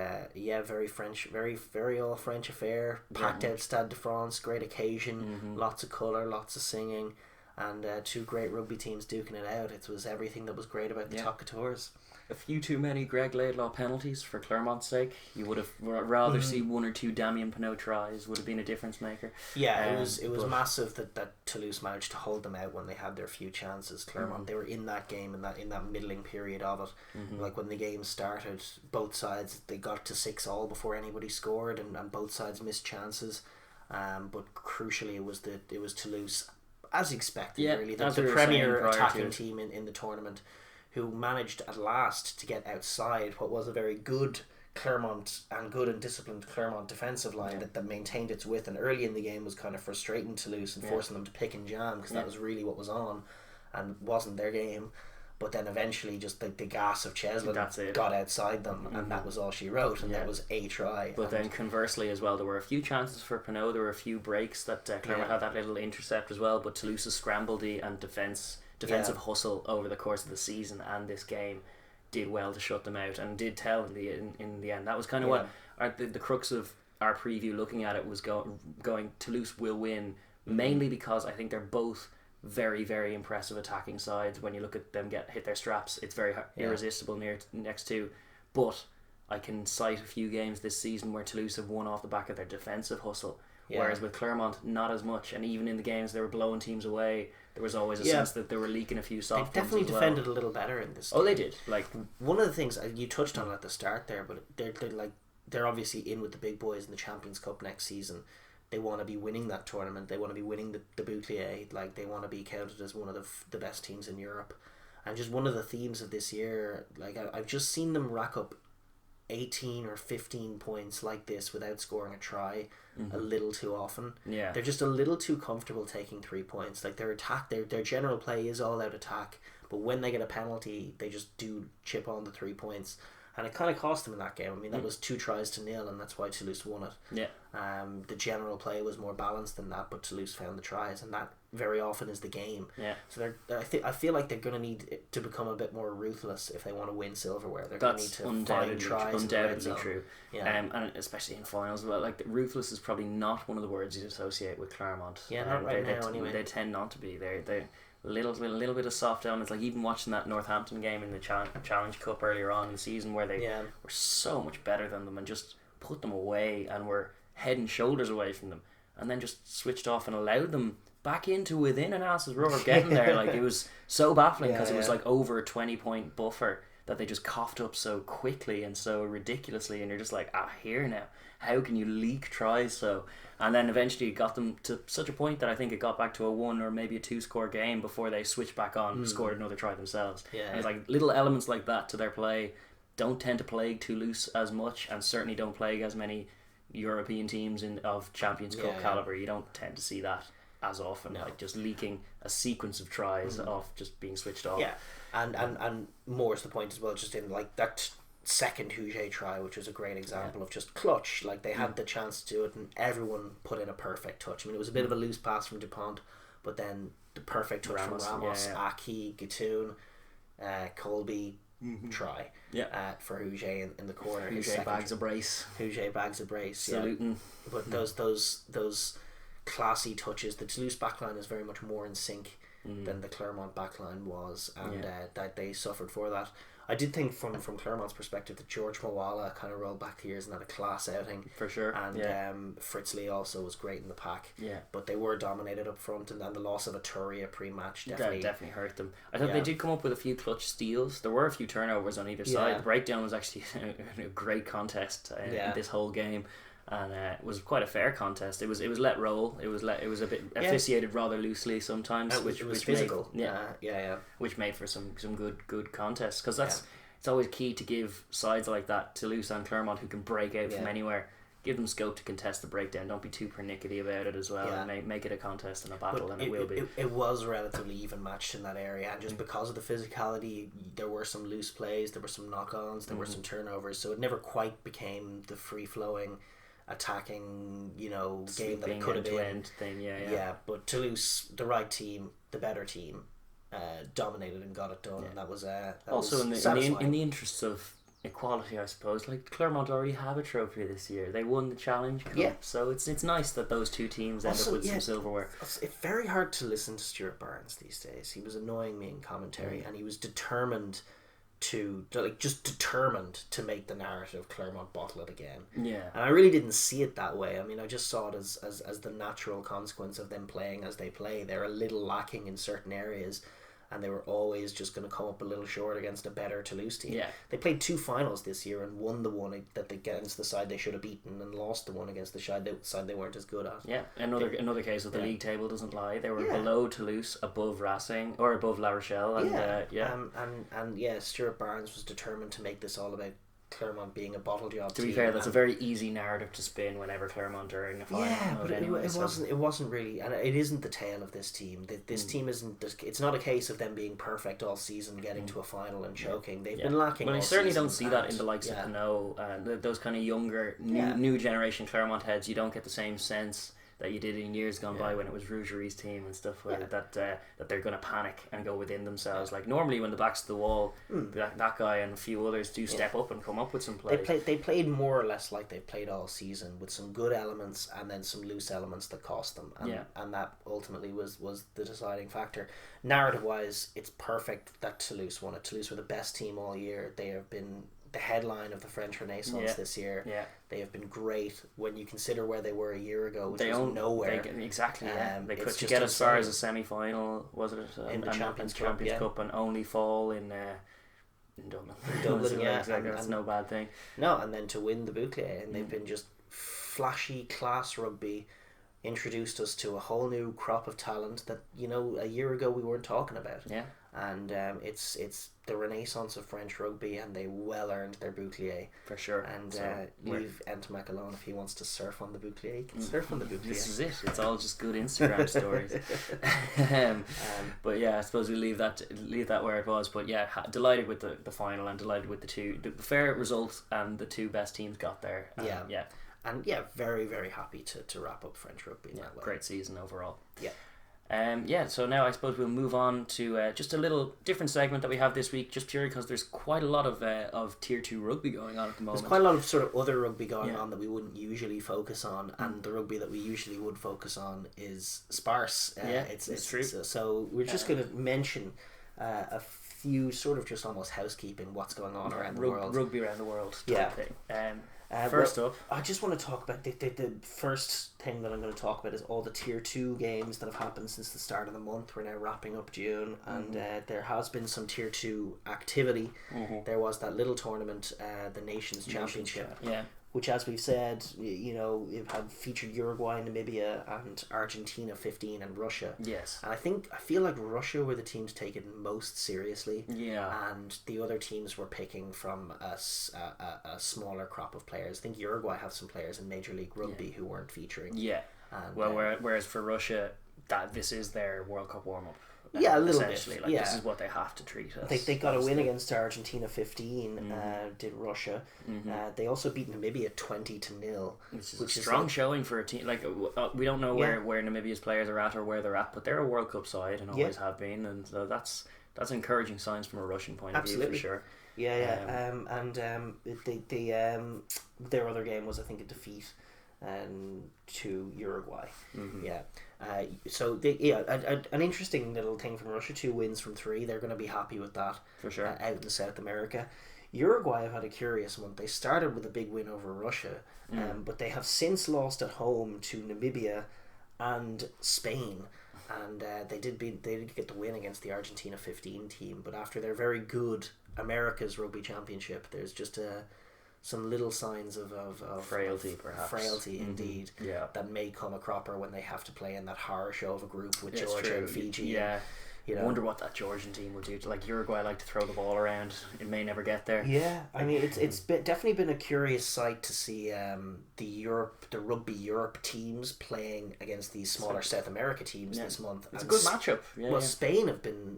very French, very all French affair. Packed out Stade de France, great occasion, lots of colour, lots of singing, and two great rugby teams duking it out. It was everything that was great about the Top Coutures. A few too many Greg Laidlaw penalties for Clermont's sake. You would have rather see one or two Damien Pinot tries. Would have been a difference maker. Yeah, it was massive that Toulouse managed to hold them out when they had their few chances. Clermont, they were in that game in that middling period of it. Like when the game started, both sides they got to 6-6 before anybody scored, and both sides missed chances. But crucially, it was Toulouse, as expected. Really, the premier attacking team in the tournament, who managed at last to get outside what was a very good Clermont and good and disciplined Clermont defensive line that maintained its width, and early in the game was kind of frustrating Toulouse and forcing them to pick and jam, because that was really what was on and wasn't their game. But then eventually just the gas of Cheslin got outside them, and that was all she wrote, and that was a try. But then conversely as well, there were a few chances for Pinot, there were a few breaks that Clermont had that little intercept as well, but Toulouse's scrambledy and defensive hustle over the course of the season and this game did well to shut them out, and did tell in the end. That was kind of what the crux of our preview looking at it was going Toulouse will win, mainly because I think they're both very, very impressive attacking sides. When you look at them hit their straps, it's very irresistible next to. But I can cite a few games this season where Toulouse have won off the back of their defensive hustle, whereas with Clermont not as much. And even in the games they were blowing teams away, there was always a sense that they were leaking a few soft. They definitely defended a little better in this game. They did. Like one of the things you touched on at the start there, but they're obviously in with the big boys in the Champions Cup next season. They want to be winning that tournament. They want to be winning the Bouclier. Like they want to be counted as one of the best teams in Europe. And just one of the themes of this year, like I've just seen them rack up 18 or 15 points like this without scoring a try a little too often. Yeah. They're just a little too comfortable taking 3 points. Like their general play is all out attack, but when they get a penalty, they just do chip on the 3 points. And it kind of cost them in that game. I mean, that was 2-0, and that's why Toulouse won it. Yeah. The general play was more balanced than that, but Toulouse found the tries, and that very often is the game. Yeah. So I feel like they're going to need to become a bit more ruthless if they want to win silverware. They're going to need to find tries. Undoubtedly true. Yeah. And especially in finals, well, like ruthless is probably not one of the words you'd associate with Clermont. Yeah, not right now anyway. They tend not to be. They're little bit of soft elements, like even watching that Northampton game in the Challenge Cup earlier on in the season where they were so much better than them and just put them away and were head and shoulders away from them, and then just switched off and allowed them back into within an ass's rubber getting there. Like it was so baffling because it was like over a 20-point buffer that they just coughed up so quickly and so ridiculously, and you're just like, here now, how can you leak tries so? And then eventually it got them to such a point that I think it got back to a 1 or maybe a 2-score game before they switched back on and scored another try themselves. And it's like little elements like that to their play don't tend to plague Toulouse as much, and certainly don't plague as many European teams of Champions Cup caliber. You don't tend to see that as often, like just leaking a sequence of tries off just being switched off. Yeah, and more is the point as well, just in like that second Huget try, which was a great example of just clutch. Like they had the chance to do it and everyone put in a perfect touch. I mean, it was a bit of a loose pass from Dupont, but then the perfect touch from Ramos, Aki, Gattoon, Colby, try for Huget in the corner. Huget bags a brace. Saluting. But those classy touches. The Toulouse backline is very much more in sync than the Clermont backline was, and that they suffered for that. I did think from Clermont's perspective that George Mawala kind of rolled back the years and had a class outing for sure, and Fritz Lee also was great in the pack. But they were dominated up front, and then the loss of Aturia pre-match definitely hurt them. I thought they did come up with a few clutch steals. There were a few turnovers on either side. The breakdown was actually a great contest in this whole game. And it was quite a fair contest. It was let roll. It was a bit officiated rather loosely sometimes, which was physical. Which made for some good contests, because it's always key to give sides like that, Toulouse and Clermont, who can break out from anywhere, give them scope to contest the breakdown. Don't be too pernickety about it as well, and make it a contest and a battle, and it will be. It was relatively even matched in that area, and just because of the physicality, there were some loose plays, there were some knock-ons, there were some turnovers, so it never quite became the free-flowing attacking, game that it could have been. Thing, but Toulouse, the right team, the better team, dominated and got it done, and that was also in the interests of equality, I suppose. Like Clermont already have a trophy this year. They won the Challenge Cup, so it's nice that those two teams end up with some silverware. It's very hard to listen to Stuart Barnes these days. He was annoying me in commentary, and he was determined to make the narrative Clermont bottle it again. And I really didn't see it that way. I mean, I just saw it as the natural consequence of them playing as they play. They're a little lacking in certain areas, and they were always just going to come up a little short against a better Toulouse team. They played 2 finals this year and won the one that against the side they should have beaten, and lost the one against the side they weren't as good at. Another case of the league table doesn't lie. They were below Toulouse, above Racing, or above La Rochelle, and Stuart Barnes was determined to make this all about Clermont being a bottle job to be fair, that's a very easy narrative to spin whenever Clermont are in a final. But it wasn't really, and it isn't the tale of this team. This team isn't. It's not a case of them being perfect all season, getting to a final and choking. They've been lacking. Well, I certainly don't see that in the likes of Pinot, those kind of younger, new generation Clermont heads. You don't get the same sense that you did in years gone by when it was Rougerie's team and stuff, that they're going to panic and go within themselves. Like normally when the back's to the wall, that guy and a few others do step up and come up with some plays. They played more or less like they've played all season, with some good elements and then some loose elements that cost them, and that ultimately was the deciding factor. Narrative wise, it's perfect that Toulouse won it. Toulouse were the best team all year. They have been the headline of the French Renaissance this year. They have been great when you consider where they were a year ago, which was nowhere. They could get as far as a semi-final, was it? In the Champions Cup, and only fall in Dublin. That's no bad thing. No, and then to win the bouclier, and they've been just flashy class rugby. Introduced us to a whole new crop of talent that a year ago we weren't talking about. and it's the renaissance of French rugby, and they well earned their bouclier for sure. And leave Ntomac alone. If he wants to surf on the bouclier, he can surf on the bouclier. This is it. It's all just good Instagram stories. But yeah, I suppose we leave that where it was. But yeah, delighted with the final, and delighted with the fair result, and the two best teams got there. And very, very happy to wrap up French rugby in that way. Great season overall. Yeah. So now I suppose we'll move on to just a little different segment that we have this week, just purely because there's quite a lot of Tier 2 rugby going on at the moment. There's quite a lot of sort of other rugby going on that we wouldn't usually focus on, and the rugby that we usually would focus on is sparse. It's true. So we're just going to mention a few sort of just almost housekeeping, what's going on around the world. Rugby around the world type thing. First up, I just want to talk about the first thing that I'm going to talk about is all the Tier 2 games that have happened since the start of the month. We're now wrapping up June, and there has been some Tier 2 activity. There was that little tournament, the Nations Championship, which, as we've said, it had featured Uruguay, Namibia, and Argentina 15, and Russia. Yes. And I feel like Russia were the teams taken most seriously. Yeah. And the other teams were picking from a smaller crop of players. I think Uruguay have some players in Major League Rugby who weren't featuring. Yeah. And, whereas for Russia, this is their World Cup warm-up. Yeah, a little bit. This is what they have to treat as. They got a win against Argentina 15, did Russia. They also beat Namibia 20-0. Which is a strong showing for a team. Like, we don't know where Namibia's players are at or where they're at, but they're a World Cup side and always have been, and so that's encouraging signs from a Russian point of view for sure. Their other game was, I think, a defeat to Uruguay. An interesting little thing from Russia. 2 wins from 3. They're going to be happy with that for sure. Out in South America. Uruguay have had a curious month. They started with a big win over Russia, but they have since lost at home to Namibia and Spain. And they did get the win against the Argentina 15 team, but after their very good America's Rugby Championship, there's just some little signs of frailty, perhaps. Frailty, indeed. Yeah. That may come a cropper when they have to play in that horror show of a group with Georgia and Fiji. Yeah. I wonder what that Georgian team will do. Like, Uruguay like to throw the ball around. It may never get there. Yeah, I mean, it's definitely been a curious sight to see the Rugby Europe teams playing against these smaller South America teams this month. It's a good matchup. Spain have been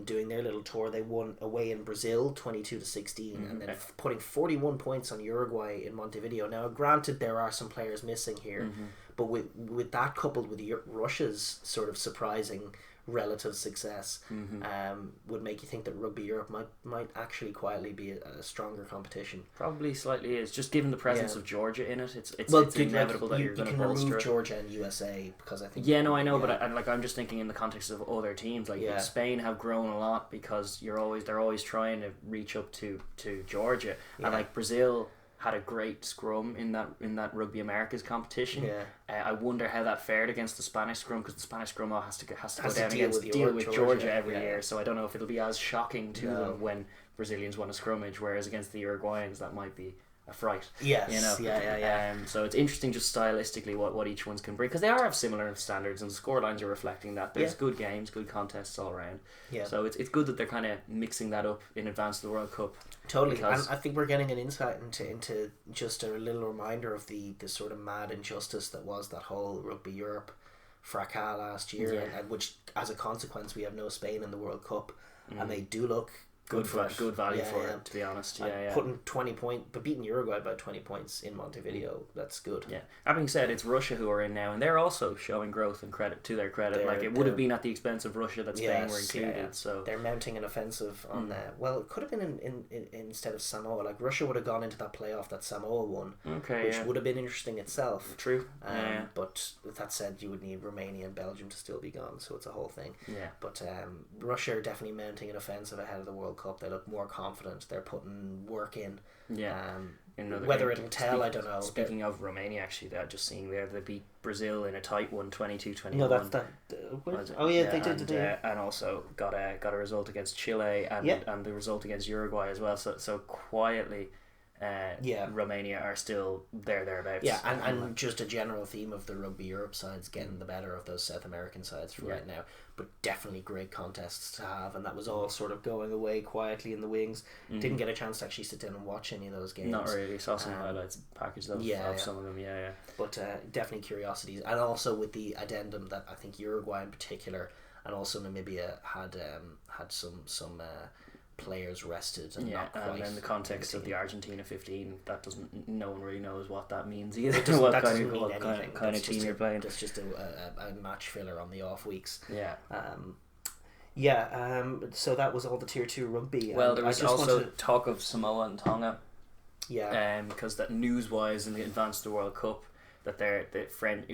doing their little tour. They won away in Brazil 22-16, and then putting 41 points on Uruguay in Montevideo. Now, granted, there are some players missing here, but with that coupled with Russia's sort of surprising relative success, would make you think that Rugby Europe might actually quietly be a stronger competition. Probably slightly is, just given the presence of Georgia in it. It's inevitable that you're going to bolster. You can remove Georgia and USA because I think. Yeah, no, I know, but I'm just thinking in the context of other teams. Like Spain have grown a lot because they're always trying to reach up to Georgia, and like Brazil had a great scrum in that Rugby Americas competition. I wonder how that fared against the Spanish scrum, because the Spanish scrum has to go down against deal with Georgia every year. So I don't know if it'll be as shocking to them when Brazilians won a scrummage, whereas against the Uruguayans that might be a fright. Yes. So it's interesting just stylistically what each one's can bring, because they are of similar standards and the scorelines are reflecting that. There's good games, good contests all around. So it's good that they're kind of mixing that up in advance of the World Cup. Totally, and I think we're getting an insight into just a little reminder of the sort of mad injustice that was that whole Rugby Europe fracas last year, and which as a consequence we have no Spain in the World Cup, and they do look good value for it, to be honest. Putting 20 points, but beating Uruguay by 20 points in Montevideo, that's good. Having said, it's Russia who are in now, and they're also showing growth and credit to their credit. It would have been at the expense of Russia that Spain were included. So they're mounting an offensive on that. Well, it could have been in instead of Samoa. Like, Russia would have gone into that playoff that Samoa won, which would have been interesting itself. True. But with that said, you would need Romania and Belgium to still be gone, so it's a whole thing. But Russia are definitely mounting an offensive ahead of the World Cup. They look more confident. They're putting work in. Whether it'll tell, I don't know. Speaking of Romania, actually, they're just seeing there, they beat Brazil in a tight one, 22-21. No, that's that. They did. And also got a result against Chile and the result against Uruguay as well. So quietly, Romania are still thereabouts. Yeah, and just a general theme of the Rugby Europe sides getting the better of those South American sides for right now. But definitely great contests to have, and that was all sort of going away quietly in the wings. Didn't get a chance to actually sit down and watch any of those games. Not really. Saw some highlights packaged of some of them. But definitely curiosities, and also with the addendum that I think Uruguay in particular, and also Namibia had some players rested and not quite. And in the context of the Argentina 15, no one really knows what that means either. What kind of team you're playing. That's just a match filler on the off weeks. So that was all the tier 2 rugby. Well, there was also talk of Samoa and Tonga. Because that news-wise in the advance of the World Cup, that they're the French.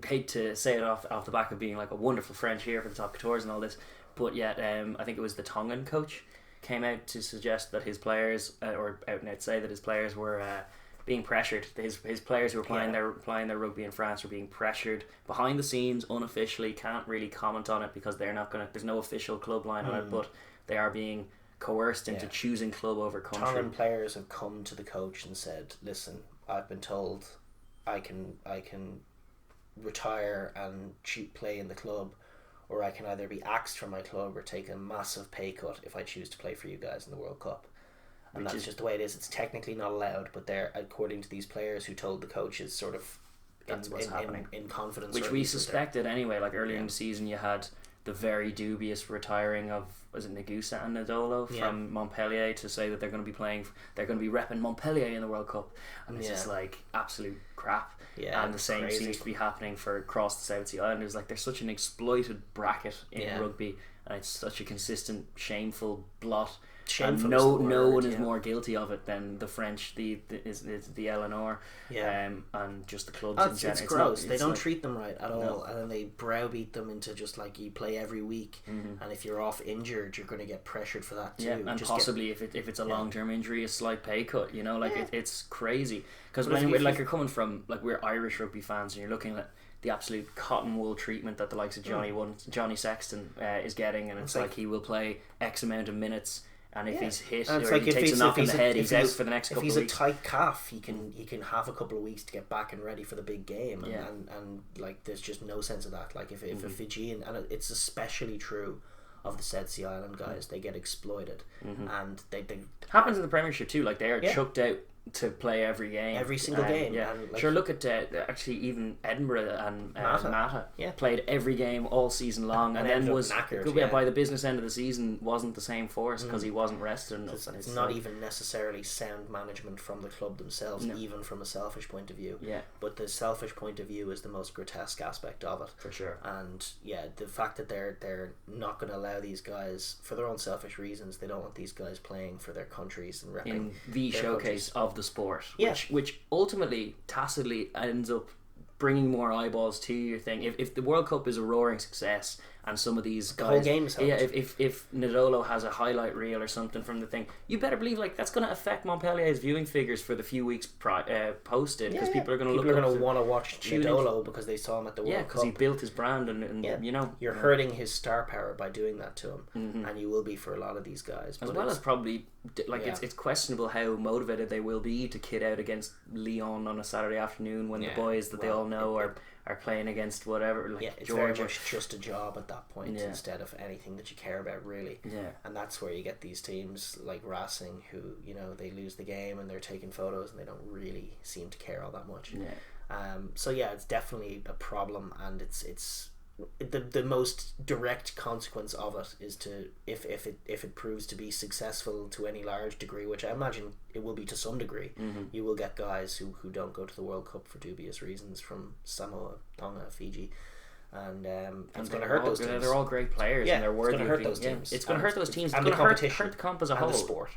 Hate to say it off the back of being like a wonderful French here for the top couture and all this, but yet I think it was the Tongan coach came out to suggest that his players, or out and out say that his players were being pressured. His players who were playing their rugby in France were being pressured behind the scenes, unofficially. Can't really comment on it because they're not gonna. There's no official club line on it, but they are being coerced into choosing club over country. Tongan players have come to the coach and said, "Listen, I've been told I can retire and play in the club, or I can either be axed from my club or take a massive pay cut if I choose to play for you guys in the World Cup." And that's just the way it is. It's technically not allowed, but they're, according to these players who told the coaches, sort of what's happening in confidence. Which we suspected anyway. Like earlier in the season, you had the very dubious retiring of, was it Nagusa and Nadolo from Montpellier, to say that they're going to be repping Montpellier in the World Cup, and it's just like absolute crap. And the same seems to be happening for across the South Sea Islanders. Like, there's such an exploited bracket in rugby, and it's such a consistent shameful blot. And no one is more guilty of it than the French, the LNR, and just the clubs in general. It's gross. They don't treat them right at all, and then they browbeat them into just like, you play every week, and if you're off injured, you're going to get pressured for that too. Yeah, and just possibly if it's a long term injury, a slight pay cut. You know, like it's crazy, because when you're coming from, like, we're Irish rugby fans, and you're looking at the absolute cotton wool treatment that the likes of Johnny Sexton is getting, and it's like he will play X amount of minutes. And if he's hit, or he takes a knock in the head, he's out for the next couple of weeks. If he's a tight calf, he can have a couple of weeks to get back and ready for the big game. And like, there's just no sense of that. Like, if a Fijian, and it's especially true of the South Sea Island guys, they get exploited, and they happens in the Premiership too. Like, they are chucked out to play every game, every single game. And, like, sure, look at actually even Edinburgh and Mata played every game all season long, and then was knackered, by the business end of the season wasn't the same force because he wasn't rested enough. It's not even necessarily sound management from the club themselves, even from a selfish point of view. But the selfish point of view is the most grotesque aspect of it, for sure. And the fact that they're not going to allow these guys, for their own selfish reasons, they don't want these guys playing for their countries and repping in the showcase of the sport, which ultimately tacitly ends up bringing more eyeballs to your thing. If the World Cup is a roaring success, and some of these guys, the whole game is if Nadolo has a highlight reel or something from the thing, you better believe, like, that's going to affect Montpellier's viewing figures for the few weeks posted, because people are going to want to watch Nadolo because they saw him at the World Cup. Because he built his brand, and you know, you're hurting his star power by doing that to him, and you will be for a lot of these guys. As well as probably, like, it's questionable how motivated they will be to kid out against Lyon on a Saturday afternoon when the boys that they all know are playing against whatever, like, it's Georgia. very much just a job at that point instead of anything that you care about, really. And that's where you get these teams like Racing, who, you know, they lose the game and they're taking photos and they don't really seem to care all that much. So it's definitely a problem, and it's the most direct consequence of it is to, if it proves to be successful to any large degree, which I imagine it will be to some degree, you will get guys who don't go to the World Cup for dubious reasons from Samoa, Tonga, Fiji, and it's going to hurt those teams. They're all great players, and they're worthy. It's going to hurt those teams. It's going to hurt those teams. And it's the going to competition, hurt the comp as a whole. And the sport.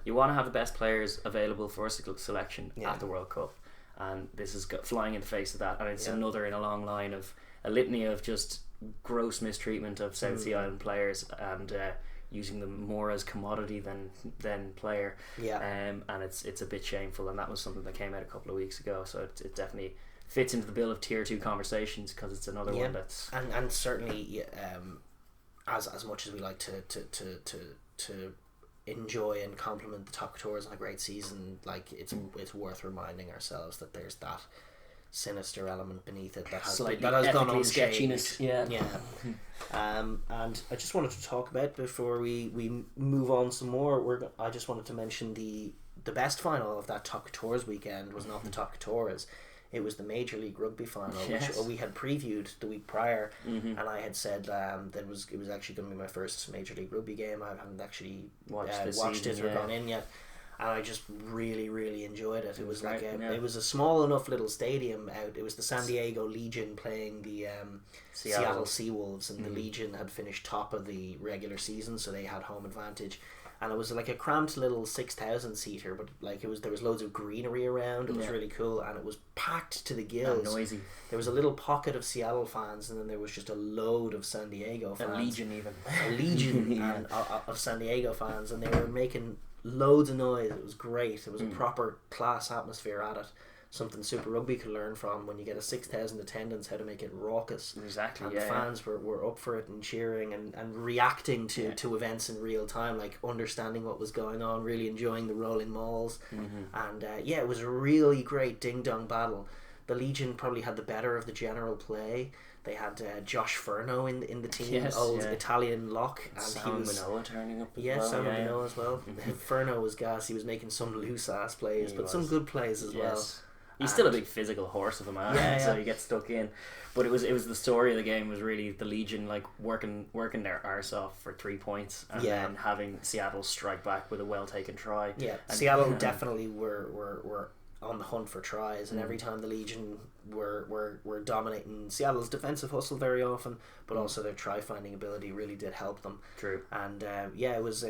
You want to have the best players available for selection at the World Cup, and this is flying in the face of that. And it's another in a long line of a litany of just gross mistreatment of South Sea Island players, and using them more as commodity than player. And it's a bit shameful, and that was something that came out a couple of weeks ago. So it definitely fits into the bill of tier 2 conversations, because it's another one that's and certainly as much as we like to enjoy and compliment the top tours on a great season, like it's worth reminding ourselves that there's that sinister element beneath it that has gone on sketchiness. Yeah. And I just wanted to talk about, before we move on some more, I just wanted to mention the best final of that Top Tours weekend was not the Top Tours. It was the Major League Rugby final, which we had previewed the week prior, and I had said that it was actually going to be my first Major League Rugby game. I haven't actually watched it or gone in yet, and I just really, really enjoyed it. It was like it was a small enough little stadium out. It was the San Diego Legion playing the Seattle Seawolves, and the Legion had finished top of the regular season, so they had home advantage. And it was like a cramped little 6,000 seater, but like there was loads of greenery around. It was really cool, and it was packed to the gills. And noisy. There was a little pocket of Seattle fans, and then there was just a load of San Diego fans. A legion of San Diego fans, and they were making loads of noise. It was great. It was a proper class atmosphere at it. Something Super Rugby could learn from, when you get a 6,000 attendance, how to make it raucous. Exactly. And the fans were up for it and cheering and reacting to events in real time, like understanding what was going on, really enjoying the rolling mauls. And it was a really great ding dong battle. The Legion probably had the better of the general play. They had Josh Furno in the team, Italian lock, and Sam Manoa turning up. Sam Manoa as well. Furno was gas. He was making some loose ass plays, some good plays as well. He's still a big physical horse of a man, so he gets stuck in. But it was the story of the game was really the Legion like working their arse off for 3 points, and then having Seattle strike back with a well taken try. Yeah, and Seattle definitely were on the hunt for tries, and every time the Legion were dominating Seattle's defensive hustle very often, but also their try finding ability really did help them. True. And it was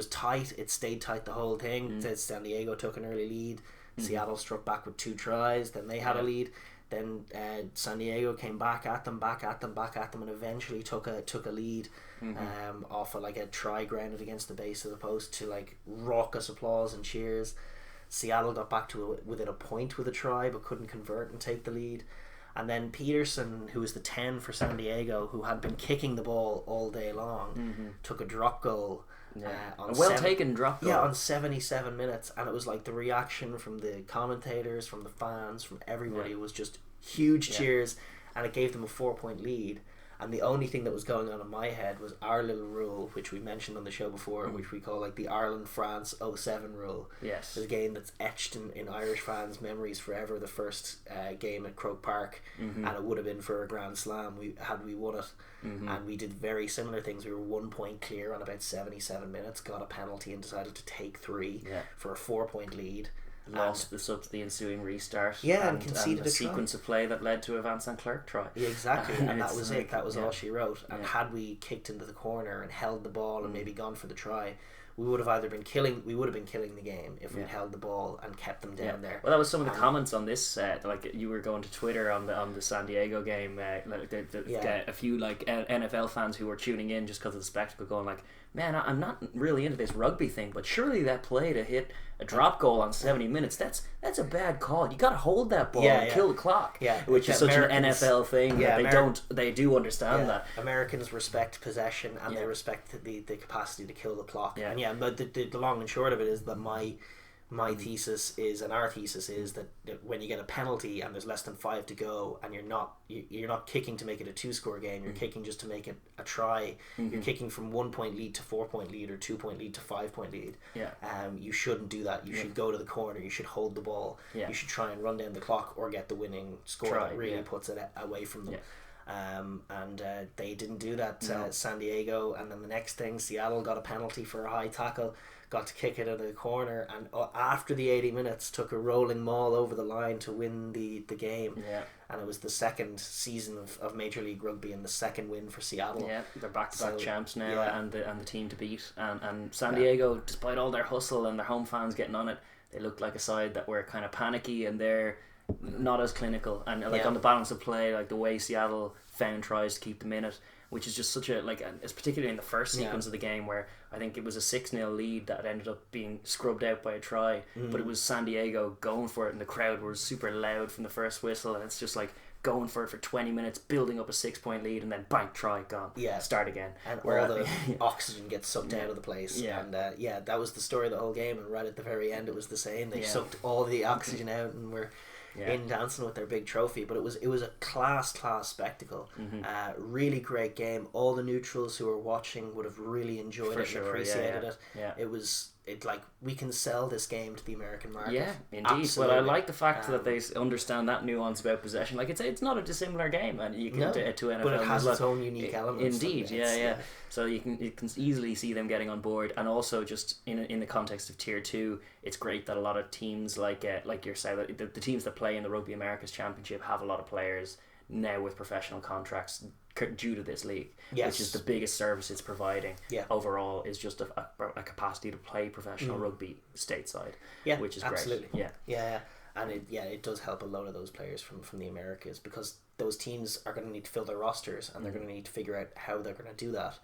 tight. It stayed tight the whole thing. San Diego took an early lead. Seattle struck back with 2 tries. Then they had a lead. Then San Diego came back at them, and eventually took a lead off of like a try grounded against the base of the post to like raucous applause and cheers. Seattle got back to within a point with a try, but couldn't convert and take the lead. And then Peterson, who was the 10 for San Diego, who had been kicking the ball all day long, took a drop goal. Taken drop goal. Yeah, on 77 minutes, and it was like the reaction from the commentators, from the fans, from everybody was just huge cheers, and it gave them a 4-point lead. And the only thing that was going on in my head was our little rule, which we mentioned on the show before, which we call like the Ireland-France 07 rule. Yes. It's a game that's etched in Irish fans' memories forever, the first game at Croke Park, and it would have been for a Grand Slam had we won it. And we did very similar things. We were 1 point clear on about 77 minutes, got a penalty and decided to take 3 for a 4-point lead. Lost the ensuing restart. And conceded a sequence of play that led to a Van St. Clerc try. Yeah, exactly. And that was it. That was all she wrote. And had we kicked into the corner and held the ball and maybe gone for the try, we would have been killing the game if we'd held the ball and kept them down there. Well, that was some of the comments on this. Like you were going to Twitter on the San Diego game. A few like NFL fans who were tuning in just because of the spectacle, going like, "Man, I'm not really into this rugby thing, but surely that play to hit a drop goal on 70 minutes, that's a bad call. You got to hold that ball and kill the clock." Which is such an NFL thing that they do understand that. Americans respect possession and they respect the capacity to kill the clock. And but the long and short of it is that my thesis is, and our thesis is, that when you get a penalty and there's less than 5 to go, and you're not kicking to make it a 2-score game, you're kicking just to make it a try. You're kicking from 1-point lead to 4-point lead, or 2-point lead to 5-point lead. You shouldn't do that. You should go to the corner. You should hold the ball. You should try and run down the clock or get the winning score that really puts it away from them. And they didn't do that. San Diego, and then the next thing, Seattle got a penalty for a high tackle, got to kick it into the corner, and after the 80 minutes took a rolling maul over the line to win the game. And it was the second season of Major League Rugby and the second win for Seattle. They're back-to-back champs now, and the team to beat. And San Diego, despite all their hustle and their home fans getting on it, they looked like a side that were kind of panicky, and they're not as clinical, and on the balance of play, like the way Seattle found tries to keep them in it, which is just such a it's particularly in the first sequence of the game, where I think it was a 6-0 lead that ended up being scrubbed out by a try, but it was San Diego going for it, and the crowd was super loud from the first whistle, and it's just like going for it for 20 minutes, building up a 6-point lead, and then bang, try, gone. Yeah. Start again. And all the oxygen gets sucked out of the place. Yeah. And that was the story of the whole game. And right at the very end, it was the same. They sucked all the oxygen out and were in dancing with their big trophy. But it was a class spectacle. Really great game. All the neutrals who were watching would have really enjoyed it and appreciated it. Yeah. It like, we can sell this game to the American market. Yeah, indeed. Absolutely. Well, I like the fact that they understand that nuance about possession. Like, it's not a dissimilar game, and you can to NFL, but it has its own unique elements. Indeed, yeah. So you can easily see them getting on board, and also just in the context of Tier 2, it's great that a lot of teams like your South, the teams that play in the Rugby Americas Championship have a lot of players now with professional contracts due to this league, which is the biggest service it's providing overall, is just a capacity to play professional rugby stateside, which is absolutely great. And it does help a lot of those players from the Americas, because those teams are going to need to fill their rosters, and they're going to need to figure out how they're going to do that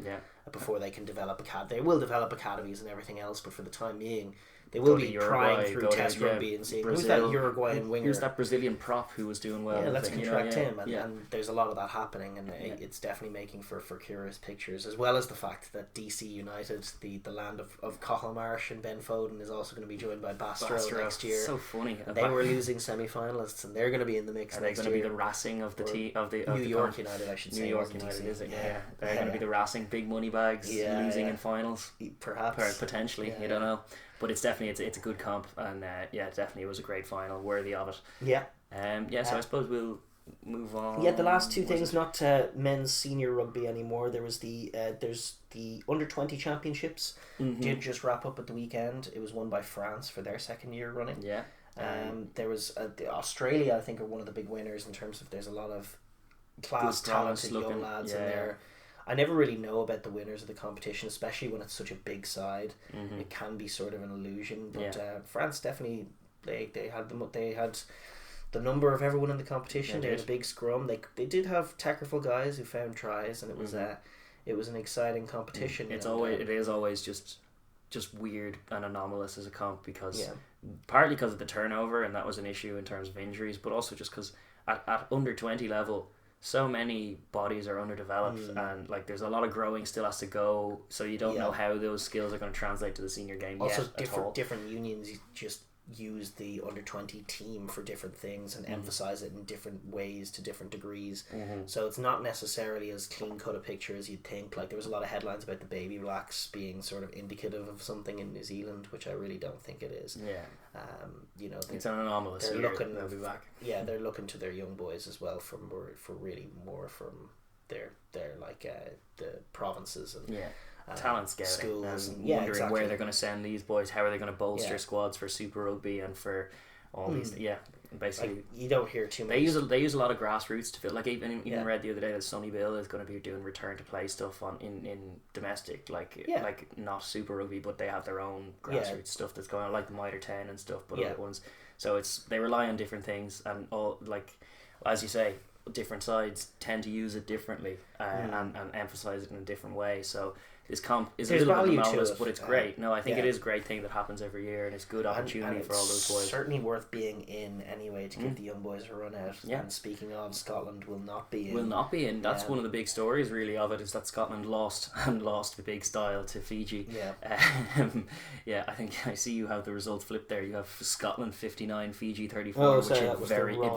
before they can develop they will develop academies and everything else, but for the time being they will be prying through test rugby and seeing who's that Uruguayan winger, who's that Brazilian prop who was doing well. Let's contract him, and there's a lot of that happening, and it's definitely making for curious pictures, as well as the fact that DC United, the land of Cathal and Ben Foden, is also going to be joined by Bastro next year. So funny. They were losing semi-finalists, and they're going to be in the mix. Are they going to be the Racing of the New York United, I should say. New York United, is it? Yeah. They're going to be the Racing, big money bags, losing in finals, perhaps, potentially. You don't know. But it's definitely it's a good comp, and definitely it was a great final, worthy of it. So I suppose we'll move on. The last two things, not men's senior rugby anymore. There was there's the under-20 championships did just wrap up at the weekend. It was won by France for their second year running. There was Australia, I think, are one of the big winners in terms of there's a lot of talented young lads in there. I never really know about the winners of the competition, especially when it's such a big side. It can be sort of an illusion, but France definitely they had the number of everyone in the competition. They had a big scrum. They did have technical guys who found tries, and it was an exciting competition. It is always just weird and anomalous as a comp, because partly because of the turnover, and that was an issue in terms of injuries, but also just because at under 20 level, so many bodies are underdeveloped, and like there's a lot of growing still has to go, so you don't know how those skills are going to translate to the senior game. Also, different unions just use the under 20 team for different things and emphasize it in different ways to different degrees. So it's not necessarily as clean cut a picture as you'd think. Like, there was a lot of headlines about the baby blacks being sort of indicative of something in New Zealand, which I really don't think it is. It's an anomalous year. They'll be back. They're looking to their young boys as well for really more from their like the provinces and talent scouting, schools, and wondering where they're going to send these boys, how are they going to bolster squads for Super Rugby and for all these. Basically, like, you don't hear too much. They use a lot of grassroots to feel like even read the other day that Sonny Bill is going to be doing return to play stuff in domestic, like not Super Rugby, but they have their own grassroots stuff that's going on, like the Mitre 10 and stuff, but other ones. So they rely on different things, and all, like as you say, different sides tend to use it differently and emphasize it in a different way. So this comp is a little bit anomalous, but it's great. I think it is a great thing that happens every year, and it's good opportunity for all those boys. Certainly worth being in anyway to give the young boys a run out. And speaking of, Scotland will not be in. That's one of the big stories really of it, is that Scotland lost with big style to Fiji. I think I see you have the results flipped there. You have Scotland 59, Fiji 34, which it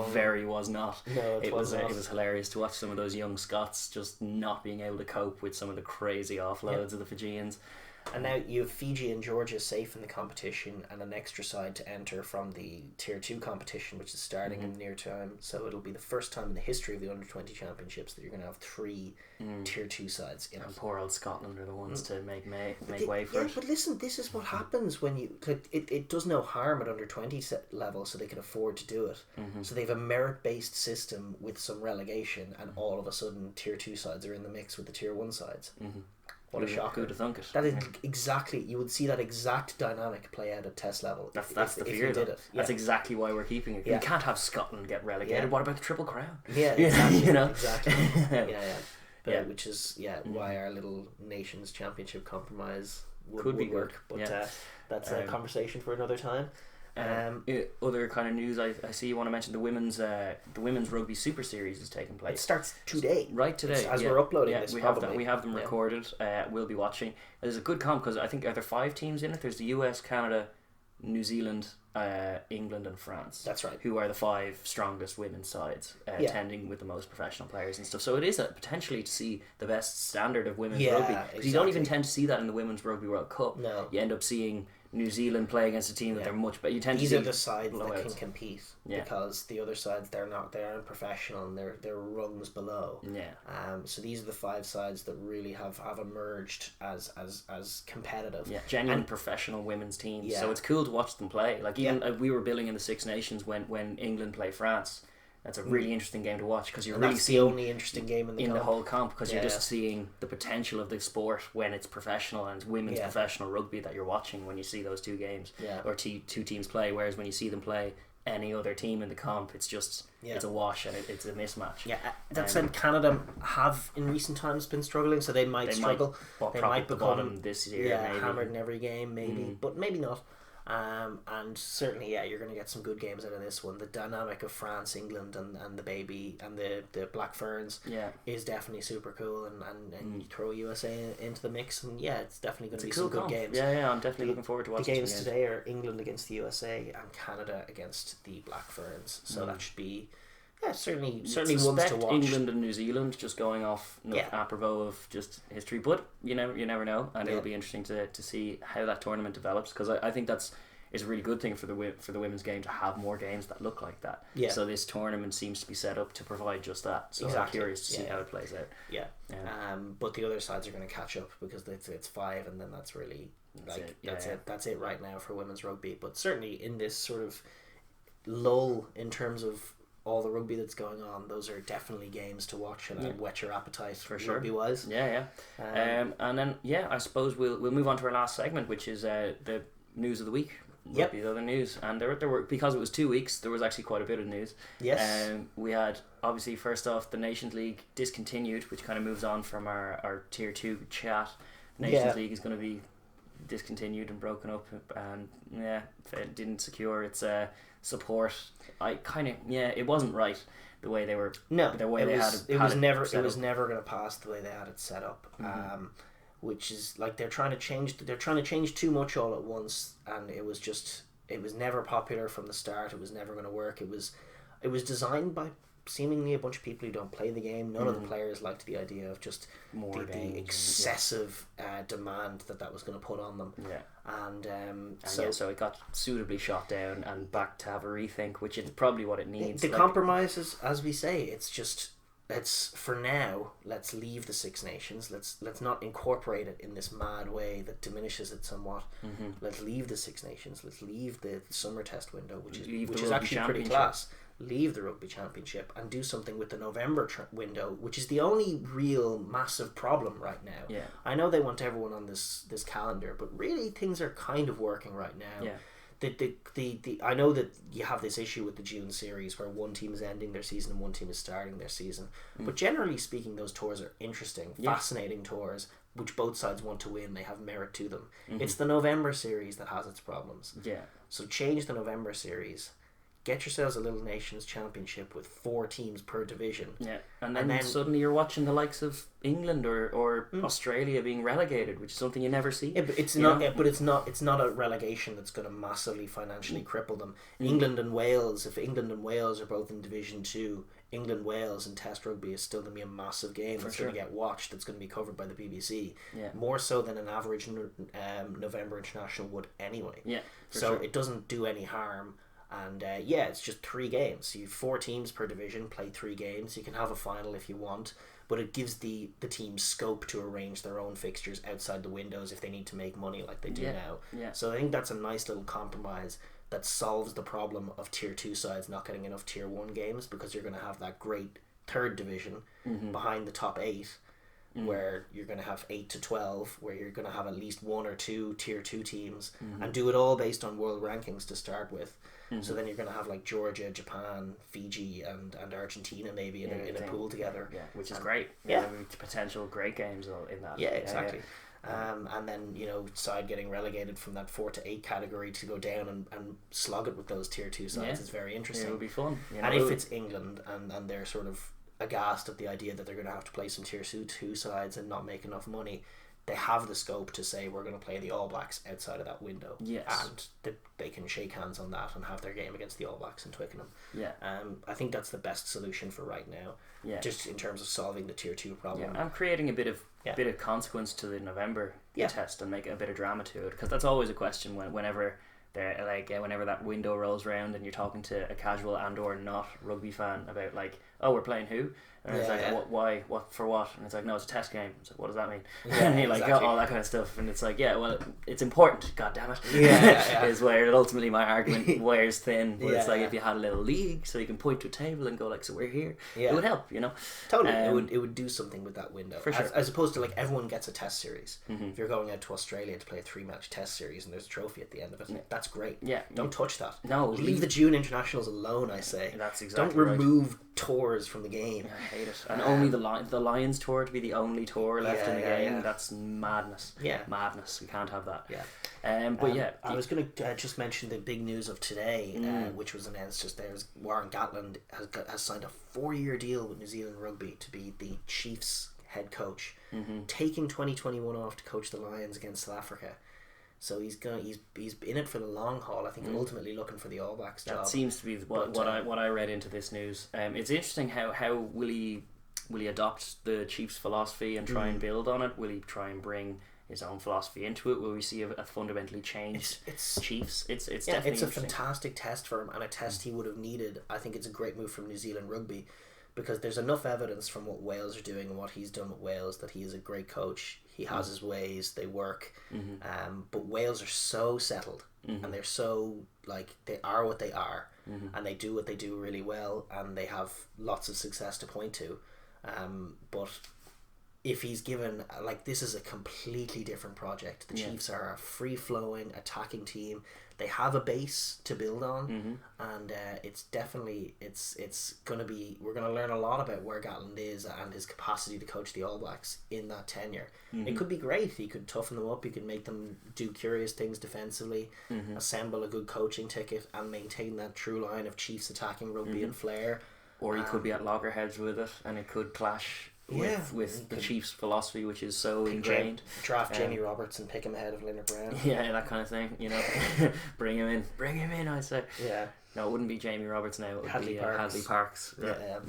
very was not. No, it was not. It was hilarious to watch some of those young Scots just not being able to cope with some of the crazy offloads of the Fijians. And now you have Fiji and Georgia safe in the competition, and an extra side to enter from the Tier 2 competition, which is starting in the near time. So it'll be the first time in the history of the Under-20 Championships that you're going to have 3 Tier 2 sides in it. Poor old Scotland are the ones to make way for it. But listen, this is what happens when you... It does no harm at Under-20 level, so they can afford to do it. So they have a merit-based system with some relegation, and all of a sudden Tier 2 sides are in the mix with the Tier 1 sides. What a shocker. Who'd have thunk it? That is exactly, you would see that exact dynamic play out at test level. That's the fear, though. That's exactly why we're keeping it. You can't have Scotland get relegated. What about the Triple Crown? Exactly. Exactly. Which is why our little nations championship compromise could work. But that's a conversation for another time. Other kind of news I see you want to mention the women's rugby Super Series is taking place. It starts today. Right today. As we're uploading this, we have them recorded. We'll be watching. There's a good comp because I think are there 5 teams in it? There's the US, Canada, New Zealand, England and France. That's right. Who are the 5 strongest women's sides, tending with the most professional players and stuff. So it is potentially to see the best standard of women's rugby. Because you don't even tend to see that in the Women's Rugby World Cup. No. You end up seeing New Zealand play against a team that they're much better. You tend These to are the sides that can compete because the other sides they aren't professional and they're rungs below. Yeah. So these are the 5 sides that really have emerged as competitive. Yeah. Genuine professional women's teams. Yeah. So it's cool to watch them play. Like even we were billing in the Six Nations when England play France. That's a really interesting game to watch because you're really seeing the only interesting game in the whole comp because you're just seeing the potential of the sport when it's professional and it's women's professional rugby that you're watching when you see those 2 games or two teams play. Whereas when you see them play any other team in the comp, it's just it's a wash and it's a mismatch. Yeah, that said, Canada have in recent times been struggling, so they might struggle. They might become this year, maybe hammered in every game, maybe, but maybe not. And certainly, you're going to get some good games out of this one. The dynamic of France, England, and the baby and the Black Ferns is definitely super cool. And you throw USA into the mix, and it's definitely going to be some good games. Yeah, I'm definitely looking forward to watching the games today. Are England against the USA and Canada against the Black Ferns. So that should be. Yeah, certainly ones to watch. England and New Zealand, just going off apropos of just history, but you never know, and it'll be interesting to see how that tournament develops because I think it's a really good thing for the women's game to have more games that look like that. Yeah. So this tournament seems to be set up to provide just that. So I'm curious to see how it plays out. Yeah. But the other sides are going to catch up because it's 5, and then that's really that's it right now for women's rugby. But certainly in this sort of lull in terms of all the rugby that's going on, those are definitely games to watch and whet your appetite for sure. Rugby wise. And then I suppose we'll move on to our last segment, which is the news of the week. The other news, and there were, because it was 2 weeks, there was actually quite a bit of news. Yes. We had obviously first off the Nations League discontinued, which kind of moves on from our tier 2 chat. Nations League is going to be discontinued and broken up, and it didn't secure its support. It wasn't right the way they were. No, the way it was never going to pass the way they had it set up. Which is like they're trying to change too much all at once, and it was never popular from the start. It was never going to work. It was designed by seemingly a bunch of people who don't play the game. None of the players liked the idea of just the excessive demand that was going to put on them. So it got suitably shot down and back to have a rethink, which is probably what it needs. The compromises, as we say, let's for now let's leave the Six Nations. Let's not incorporate it in this mad way that diminishes it somewhat. Let's leave the Six Nations. Let's leave the summer test window, which is actually pretty class. Leave the Rugby Championship and do something with the November window, which is the only real massive problem right now. I know they want everyone on this calendar, but really things are kind of working right now. I know that you have this issue with the June series where one team is ending their season and one team is starting their season. But generally speaking, those tours are interesting, fascinating tours, which both sides want to win. They have merit to them. It's the November series that has its problems. So change the November series. Get yourselves a little Nations Championship with 4 teams per division. And then suddenly you're watching the likes of England or Australia being relegated, which is something you never see. But it's not a relegation that's going to massively financially cripple them. England and Wales, if England and Wales are both in Division 2, England Wales in Test Rugby is still going to be a massive game that's going to get watched, that's going to be covered by the BBC. More so than an average November international would anyway. It doesn't do any harm. And it's just 3 games. So you have 4 teams per division, play 3 games. You can have a final if you want, but it gives the teams scope to arrange their own fixtures outside the windows if they need to make money like they do now. So I think that's a nice little compromise that solves the problem of tier 2 sides not getting enough tier 1 games, because you're going to have that great 3rd division behind the top 8. Where you're going to have 8 to 12, where you're going to have at least 1 or 2 tier 2 teams, and do it all based on world rankings to start with. So then you're going to have like Georgia, Japan, Fiji, and Argentina maybe in a pool together. Which is great. Potential great games in that. Exactly. And then, you know, side getting relegated from that 4 to 8 category to go down and slog it with those tier 2 sides is very interesting. It would be fun. You know, and if it's England and they're sort of aghast at the idea that they're going to have to play some tier 2 sides and not make enough money, they have the scope to say we're going to play the All Blacks outside of that window. Yes. And they can shake hands on that and have their game against the All Blacks in Twickenham. Yeah. I think that's the best solution for right now. Yeah. Just in terms of solving the tier 2 problem. Yeah. I'm creating a bit of consequence to the November test and making a bit of drama to it, because that's always a question whenever they're whenever that window rolls around and you're talking to a casual and or not rugby fan about like, oh, we're playing who? And it's like, why, what, for what? And it's like, no, it's a test game. It's like, what does that mean? And you're like, all that kind of stuff. And it's like, yeah, well, it's important, god damn it. Is where ultimately my argument wears thin. But it's like, if you had a little league so you can point to a table and go like, so we're here, it would help, you know? Totally. It would do something with that window. For sure. As opposed to like, everyone gets a test series. If you're going out to Australia to play a 3-match test series and there's a trophy at the end of it, that's great. Yeah. Don't touch that. No. Leave the June internationals alone, I say. That's exactly Don't remove tours from the game. I hate it. And only the Lions tour to be the only tour left in the game. That's madness. Madness. We can't have that. I was going to just mention the big news of today, which was announced just there. Warren Gatland has signed a 4-year deal with New Zealand Rugby to be the Chiefs head coach, taking 2021 off to coach the Lions against South Africa. So he's in it for the long haul. I think ultimately looking for the All Blacks job. That seems to be what I read into this news. It's interesting how will he adopt the Chiefs' philosophy and try and build on it? Will he try and bring his own philosophy into it? Will we see a fundamentally changed Chiefs? It's definitely it's a fantastic test for him, and a test he would have needed. I think it's a great move from New Zealand Rugby, because there's enough evidence from what Wales are doing and what he's done with Wales that he is a great coach. He has his ways, they work. But Wales are so settled, and they're so, like, they are what they are, and they do what they do really well, and they have lots of success to point to. But if he's given, like, this is a completely different project. The Chiefs are a free-flowing, attacking team. They have a base to build on, and it's definitely it's gonna be. We're gonna learn a lot about where Gatland is and his capacity to coach the All Blacks in that tenure. It could be great. He could toughen them up. He could make them do curious things defensively, assemble a good coaching ticket, and maintain that true line of Chiefs attacking rugby and flair. Or he could be at loggerheads with it, and it could clash with the Chiefs' philosophy, which is so ingrained. Draft Jamie Roberts and pick him ahead of Leonard Brown. Yeah, that kind of thing, you know. Bring him in, I say. Yeah. No, it wouldn't be Jamie Roberts now, it would Hadley be Parks. Hadley Parks. Yeah.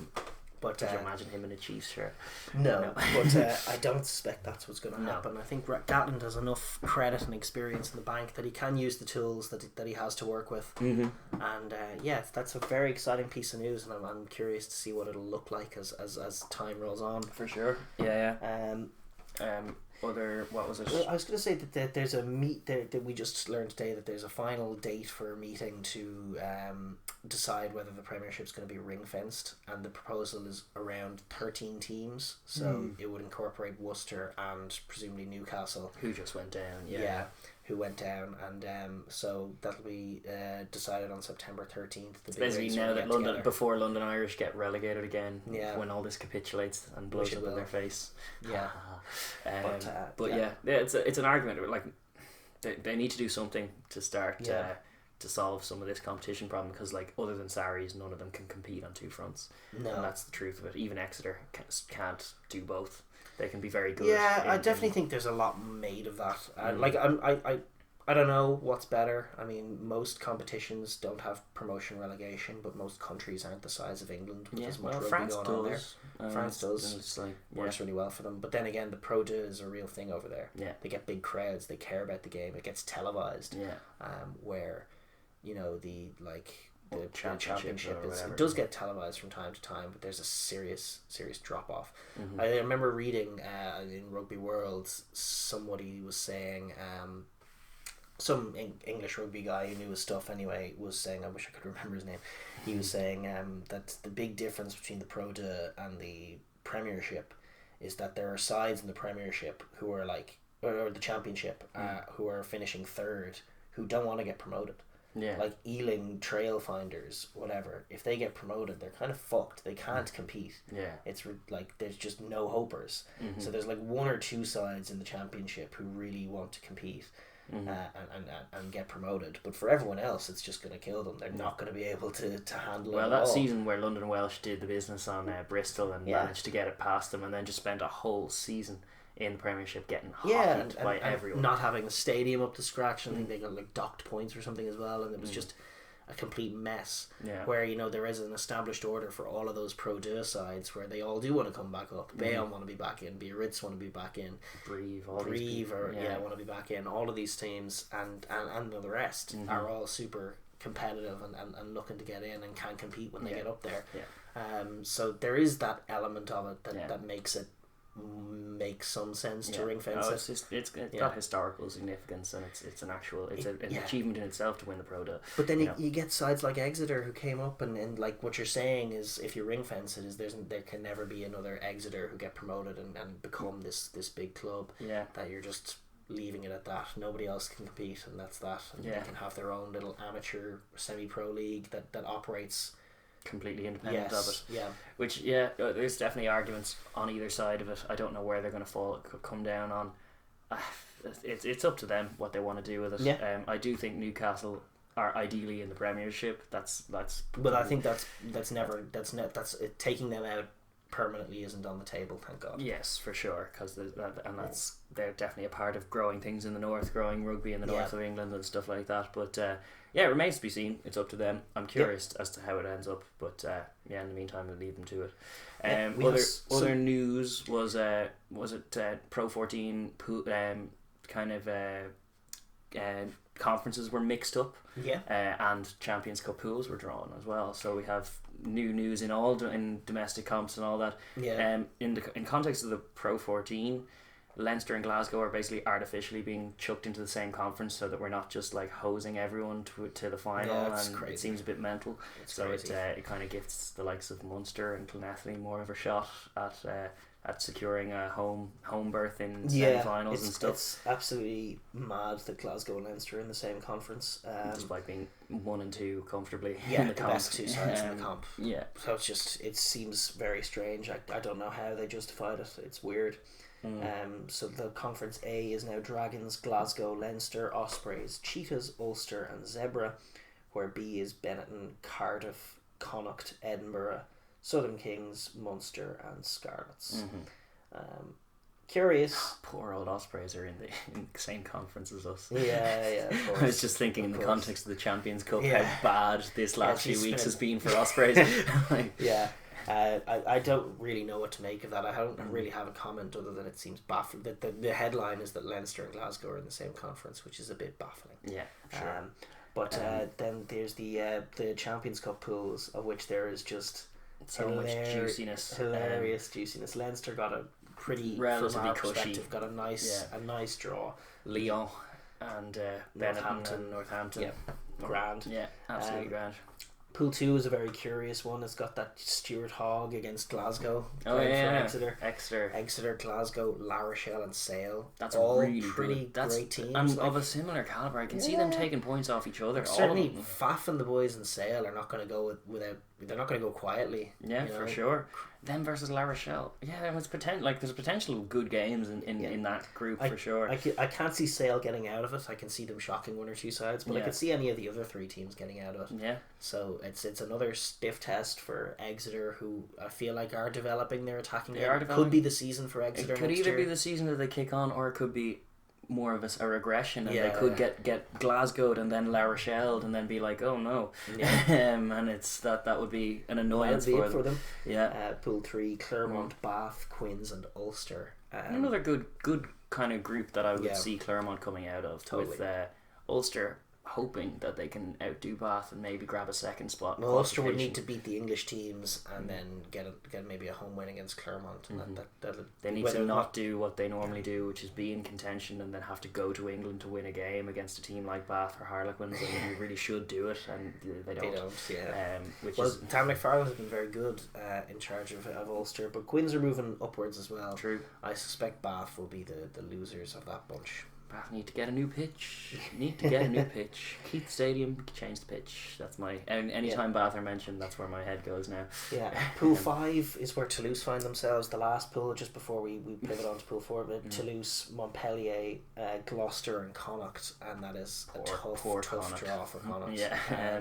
But could you imagine him in a Chiefs shirt? No. But I don't suspect that's what's going to happen. I think Gatland has enough credit and experience in the bank that he can use the tools that he has to work with. And that's a very exciting piece of news, and I'm curious to see what it'll look like as time rolls on. For sure. Yeah. What was it? I was going to say that there's a meet there that we just learned today, that there's a final date for a meeting to decide whether the Premiership's going to be ring fenced, and the proposal is around 13 teams, so it would incorporate Worcester and presumably Newcastle, who just went down. Who went down, and so that'll be decided on September 13th. It's basically now that before London Irish get relegated again, when all this capitulates and blows up in their face. It's an argument. Like, they need to do something to start to solve some of this competition problem, because, like, other than Saris, none of them can compete on two fronts. No, and that's the truth of it. Even Exeter can't do both. They can be very good. Yeah, I definitely think there's a lot made of that. I don't know what's better. I mean, most competitions don't have promotion relegation, but most countries aren't the size of England with as much rugby going on there. France does. It's like, works really well for them. But then again, the Pro D is a real thing over there. Yeah, they get big crowds. They care about the game. It gets televised. Yeah, where, you know, the championship it does get televised from time to time, but there's a serious drop off. I remember reading in Rugby World, somebody was saying, some English rugby guy who knew his stuff anyway was saying, I wish I could remember his name, he was saying that the big difference between the Pro D and the Premiership is that there are sides in the Premiership who are like, or the Championship, who are finishing third, who don't want to get promoted. like Ealing Trailfinders, whatever, if they get promoted, they're kind of fucked. They can't compete. It's like there's just no hopers. So there's like one or two sides in the championship who really want to compete. And get promoted, but for everyone else it's just going to kill them. They're not going to be able to handle it. Well, that season where London Welsh did the business on Bristol and managed to get it past them, and then just spent a whole season in the Premiership getting hockeyed by everyone, not having a stadium up to scratch. I think they got like docked points or something as well, and it was just a complete mess. Where there is an established order for all of those Pro 2 sides where they all do want to come back up. Bayonne want to be back in, Biarritz want to be back in, Breve want to be back in. All of these teams and the rest are all super competitive and looking to get in and can compete when they get up there. So there is that element of it that makes it make some sense to ring fence. It's got historical significance, and it's an achievement in itself to win the Pro 2. But then you get sides like Exeter who came up, and like what you're saying is, if you ring fence it, is there can never be another Exeter who get promoted and become this big club. That you're just leaving it at that. Nobody else can compete, and that's that. And they can have their own little amateur semi-pro league that operates completely independent of it. Which there's definitely arguments on either side of it. I don't know where they're going to come down on. It's up to them what they want to do with it. I do think Newcastle are ideally in the Premiership. That's but I think that's taking them out permanently isn't on the table, thank God. Yes, for sure, because they're definitely a part of growing things in the north, growing rugby in the north of England and stuff like that. But it remains to be seen. It's up to them. I'm curious as to how it ends up, but in the meantime, we'll leave them to it. Other news was Pro 14 conferences were mixed up, and Champions Cup pools were drawn as well. So we have new news in domestic comps and all that. In context of the Pro 14, Leinster and Glasgow are basically artificially being chucked into the same conference so that we're not just like hosing everyone to the final, and crazy. It seems a bit mental. It kind of gives the likes of Munster and Clonethley more of a shot at securing a home berth in semi-finals and stuff. It's absolutely mad that Glasgow and Leinster are in the same conference, despite being 1 and 2 comfortably in the best two sides in the comp. So it seems very strange. I don't know how they justified it. It's weird. So the Conference A is now Dragons, Glasgow, Leinster, Ospreys, Cheetahs, Ulster and Zebra, where B is Benetton, Cardiff, Connacht, Edinburgh, Southern Kings, Munster and Scarlets. Curious. Poor old Ospreys are in the same conference as us. Of course. I was just thinking in the context of the Champions Cup how bad this last few weeks has been for Ospreys. I don't really know what to make of that. I don't really have a comment other than it seems baffling. The headline is that Leinster and Glasgow are in the same conference, which is a bit baffling. Sure. But then there's the Champions Cup pools, of which there is just so much juiciness. Hilarious juiciness. Leinster got a pretty, relatively from our cushy, perspective, got a nice draw. Lyon and Northampton. Grand. Absolutely grand. Pool 2 is a very curious one. It's got that Stuart Hogg against Glasgow. Exeter, Glasgow, La Rochelle and Sale. That's all really pretty great teams. And of a similar calibre. I can see them taking points off each other. Certainly Faf and the boys in Sale are not going to go they're not going to go quietly. For sure. Them versus La Rochelle. There's potential good games in that group for sure. I can't see Sale getting out of it. I can see them shocking one or two sides, but I could see any of the other 3 teams getting out of it. So it's another stiff test for Exeter, who I feel like are developing their attacking game. Could be the season for Exeter. It could either be the season that they kick on, or it could be more of a regression, and they could get Glasgow'd and then La Rochelled and then be like, oh no, and it's that would be an annoyance for them. Pool 3, Clermont, Bath, Quins and Ulster. Another good kind of group that I would see Clermont coming out of, with Ulster hoping that they can outdo Bath and maybe grab a second spot. Well, Ulster would need to beat the English teams and then get maybe a home win against Clermont. And they need to not do what they normally do, which is be in contention and then have to go to England to win a game against a team like Bath or Harlequins. And they really should do it, and they don't. Tam McFarlane has been very good in charge of Ulster, but Quins are moving upwards as well. True. I suspect Bath will be the losers of that bunch. Need to get a new pitch. Keith Stadium, change the pitch. That's my... Anytime Bath are mentioned, that's where my head goes now. Yeah. Pool 5 is where Toulouse find themselves, the last pool, just before we pivot on to Pool 4. But Toulouse, Montpellier, Gloucester and Connacht, and that is a tough draw for Connacht. Yeah.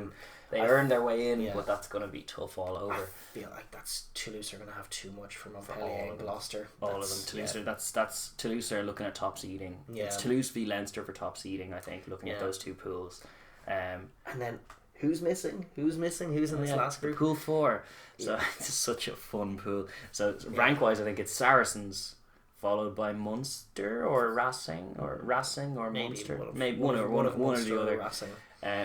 They earned their way in, but that's going to be tough all over. I feel like Toulouse are going to have too much for Montpellier and Gloucester. All of them. Toulouse, that's Toulouse are looking at top seeding. Yeah. It's Toulouse v Leinster for top seeding, I think, looking at those two pools. And then who's missing? Who's in this last group? Pool 4. So it's such a fun pool. So rank wise, I think it's Saracens, followed by Munster or Racing or Munster. Maybe one or the other. Racing.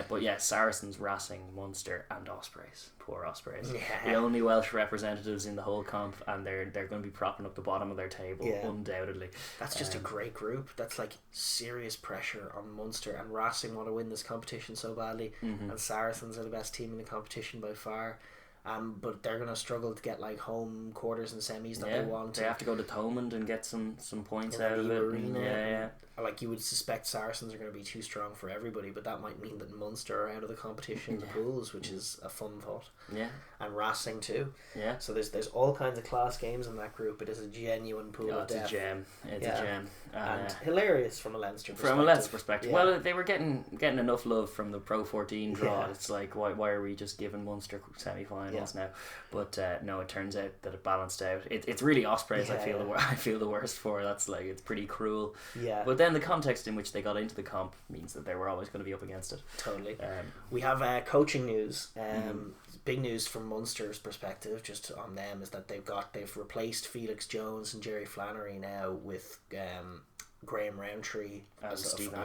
But yeah, Saracens, Racing, Munster and Ospreys. Poor Ospreys. The only Welsh representatives in the whole comp, and they're going to be propping up the bottom of their table, undoubtedly. That's just a great group. That's like serious pressure on Munster, and Racing want to win this competition so badly, and Saracens are the best team in the competition by far. But they're going to struggle to get like home quarters and semis that they want. They have to go to Thomond and get some points out of it. Arena. Like you would suspect Saracens are going to be too strong for everybody, but that might mean that Munster are out of the competition in the pools, which is a fun thought. Yeah. And Racing too. Yeah. So there's all kinds of class games in that group. It is a genuine pool of death. It's a gem. It's a gem. And hilarious from a Leinster perspective. From a Leinster perspective. Yeah. Well, they were getting enough love from the Pro 14 draw. Yeah. It's like, why are we just giving Munster semi-finals now? But no, it turns out that it balanced out. It's really Ospreys I feel the worst for. That's like, it's pretty cruel. Yeah. But then the context in which they got into the comp means that they were always going to be up against it. Totally. We have coaching news. Big news from Munster's perspective, just on them, is that they've replaced Felix Jones and Jerry Flannery now with Graham Rowntree and Stephen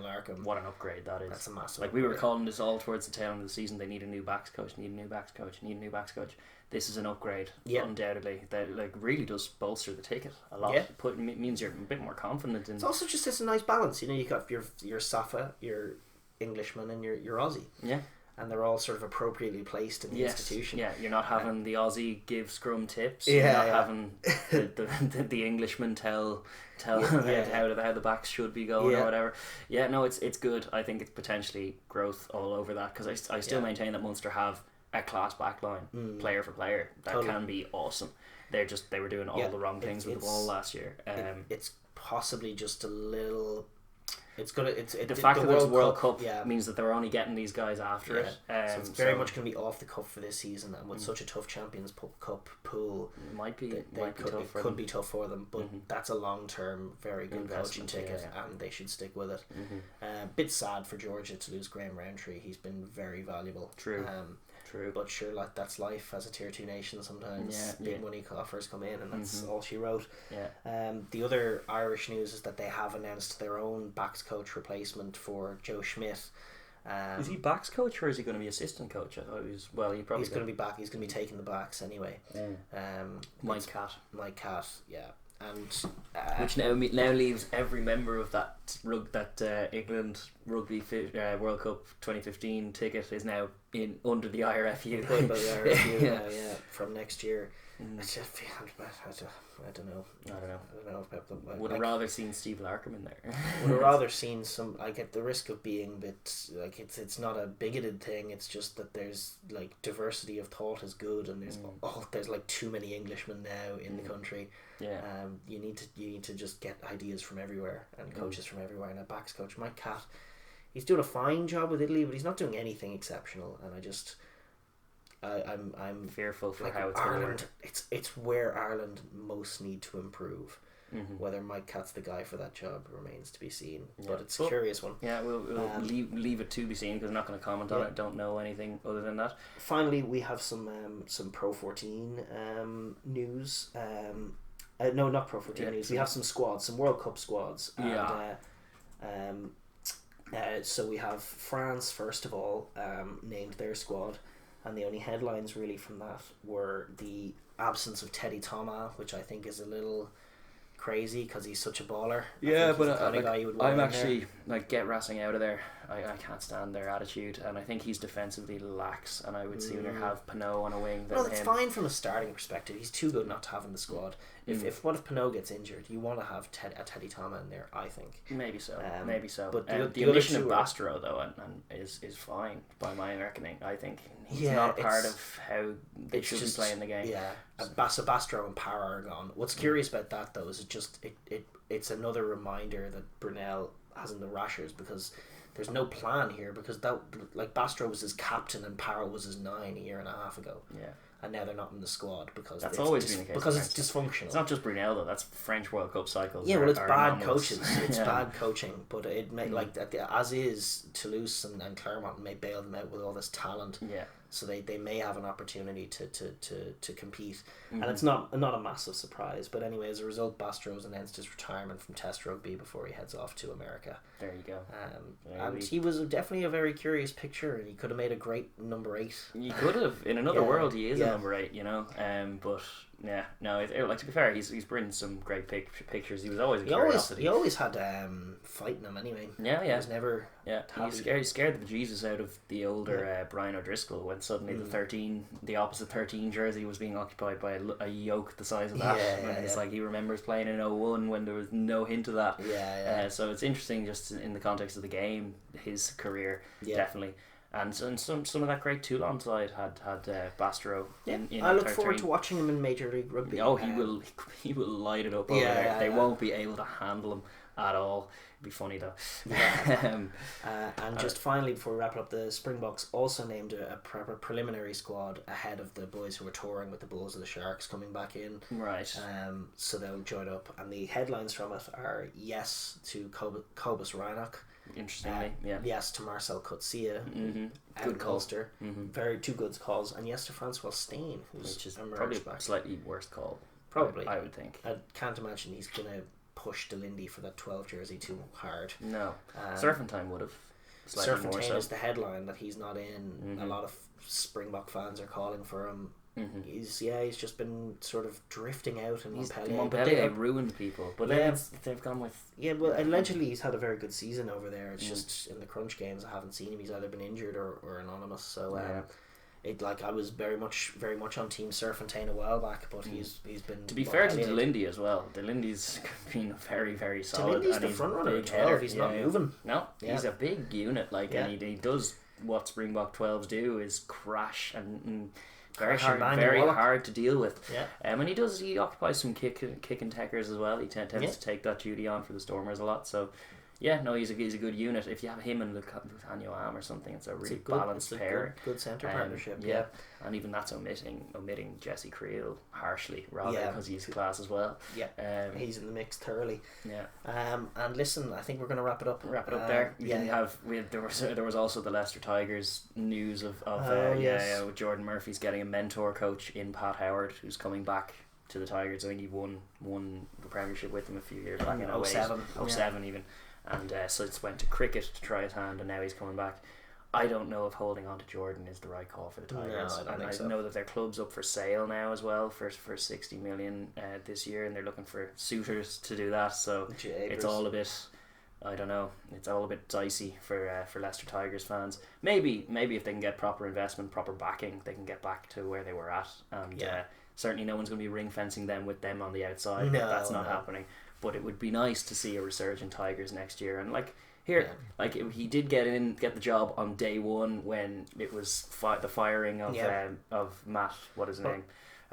Larkham. What an upgrade that is. That's a massive upgrade. We were calling this all towards the tail end of the season. They need a new backs coach. This is an upgrade, undoubtedly. That really does bolster the ticket a lot. Means you're a bit more confident in. It's also just a nice balance. You got your Safa, your Englishman, and your Aussie. Yeah. And they're all sort of appropriately placed in the institution. Yeah, you're not having the Aussie give scrum tips. You're not having the Englishman tell how the backs should be going or whatever. Yeah, no, it's good. I think it's potentially growth all over that, because I still maintain that Munster have a class backline, player for player, that can be awesome. They were doing all the wrong things with the ball last year. It's possibly just a little. The fact that there's a World Cup means that they're only getting these guys after it. So it's very much going to be off the cuff for this season, and with such a tough Champions Cup pool, it could be tough for them. But that's a long-term, very good coaching ticket, and they should stick with it. Bit sad for Georgia to lose Graham Rowntree. He's been very valuable. True. But sure, like, that's life as a tier 2 nation. Sometimes big money offers come in, and that's all she wrote. The other Irish news is that they have announced their own backs coach replacement for Joe Schmidt. Is he backs coach, or is he going to be assistant coach? I thought he was. Well, he's going to be back. He's going to be taking the backs anyway. Mike Catt, yeah. And which now leaves every member of that England Rugby World Cup 2015 ticket is now under the IRFU. Employed by the IRFU from next year. I don't know. Would have rather seen Steve Larkham in there. Would have rather seen some. I get the risk of being a bit like it's not a bigoted thing. It's just that there's like diversity of thought is good, and there's like too many Englishmen now in the country. Yeah. You need to just get ideas from everywhere and coaches from everywhere. And a backs coach, Mike Catt, he's doing a fine job with Italy, but he's not doing anything exceptional. And I'm fearful for how it's going to work. It's where Ireland most need to improve. Whether Mike Catt's the guy for that job remains to be seen. But it's a curious one. Yeah, we'll leave it to be seen, because I'm not going to comment on it. Don't know anything other than that. Finally, we have some Pro 14 news. No, not Pro 14 news. We have some squads, some World Cup squads. And, so we have France, first of all, named their squad. And the only headlines really from that were the absence of Teddy Thomas, which I think is a little crazy because he's such a baller. Yeah, but I'm actually get Racing out of there. I can't stand their attitude, and I think he's defensively lax, and I would sooner have Pinot on a wing than him. Well, it's fine from a starting perspective. He's too good not to have in the squad. If Pinot gets injured, you want to have a Teddy Thomas in there, I think. Maybe so. Maybe so. But the omission of Bastro, though, and is fine by my reckoning. I think he's not part of how they should be playing the game. Yeah, Bastro and Power are gone. What's curious about that, though, is it's another reminder that Brunel hasn't the rashers, because there's no plan here, because that, like, Bastro was his captain and Power was his 9 a year and a half ago. Yeah. And now they're not in the squad because that's always been the case. Because it's dysfunctional. It's not just Brunel though. That's French World Cup cycles. Yeah, well, it's bad coaches. It's bad coaching, but it may as is Toulouse and Clermont may bail them out with all this talent. Yeah. So they may have an opportunity to compete, and it's not a massive surprise. But anyway, as a result, Bastro's announced his retirement from Test rugby before he heads off to America. There you go. And he was definitely a very curious picture, and he could have made a great number 8. He could have. In another world, he is a number 8, you know. But yeah, no. Like, to be fair, he's bringing some great pictures. He was always a curiosity. He always had fight in him anyway. Yeah. He was never. Yeah, he scared the bejesus out of the older Brian O'Driscoll when suddenly the opposite 13 jersey was being occupied by a yoke the size of that. It's like he remembers playing in 01 when there was no hint of that. So it's interesting just in the context of the game, his career, definitely. And some of that great Toulon side had Bastro. I look forward to watching him in Major League Rugby. Oh, he will light it up over there. They won't be able to handle him at all. It'd be funny though. And just finally, before we wrap it up, the Springboks also named a preliminary squad ahead of the boys who were touring with the Bulls and the Sharks coming back in. Right. So they'll join up, and the headlines from it are yes to Cobus Reinach. Interestingly, yes to Marcel Coetzee, good call. Ulster, very 2 good calls, and yes to Francois Steyn, which is probably a slightly worse call. Probably, I would think. I can't imagine he's gonna push Delindy for that 12 jersey too hard. No, Serpentine would have. Serpentine is the headline that he's not in. A lot of Springbok fans are calling for him. He's just been sort of drifting out in Montpellier. Montpellier ruined people, but they've gone with. Yeah, well, allegedly he's had a very good season over there. It's just in the crunch games I haven't seen him. He's either been injured or anonymous. So I was very much on Team Serpentine a while back, but he's been. To be fair to Delindy as well, Delindy's been very, very solid. Delindy's the front runner at 12. He's not moving. No, he's a big unit. And he does what Springbok 12s do, is crash and very hard to deal with. And he occupies some kick and techers as well. He tends to take that duty on for the Stormers a lot. So he's a good unit. If you have him and Lutanio Am or something, it's a really balanced pair. Good centre partnership. And even that's omitting Jesse Creel harshly, rather, because he's class as well. He's in the mix thoroughly. And listen, I think we're going to wrap it up. There. There was also the Leicester Tigers news of Jordan Murphy's getting a mentor coach in Pat Howard, who's coming back to the Tigers. I think he won the premiership with them a few years back in 07 even. And so it's went to cricket to try his hand, and now he's coming back. I don't know if holding on to Jordan is the right call for the Tigers. No, I know that their club's up for sale now as well for 60 million this year, and they're looking for suitors to do that. So it's all a bit, I don't know, it's all a bit dicey for Leicester Tigers fans. Maybe if they can get proper investment, proper backing, they can get back to where they were at. And certainly no one's going to be ring fencing them with them on the outside. That's not happening. But it would be nice to see a resurgent Tigers next year. And he did get the job on day one when it was the firing of Matt, what is his name?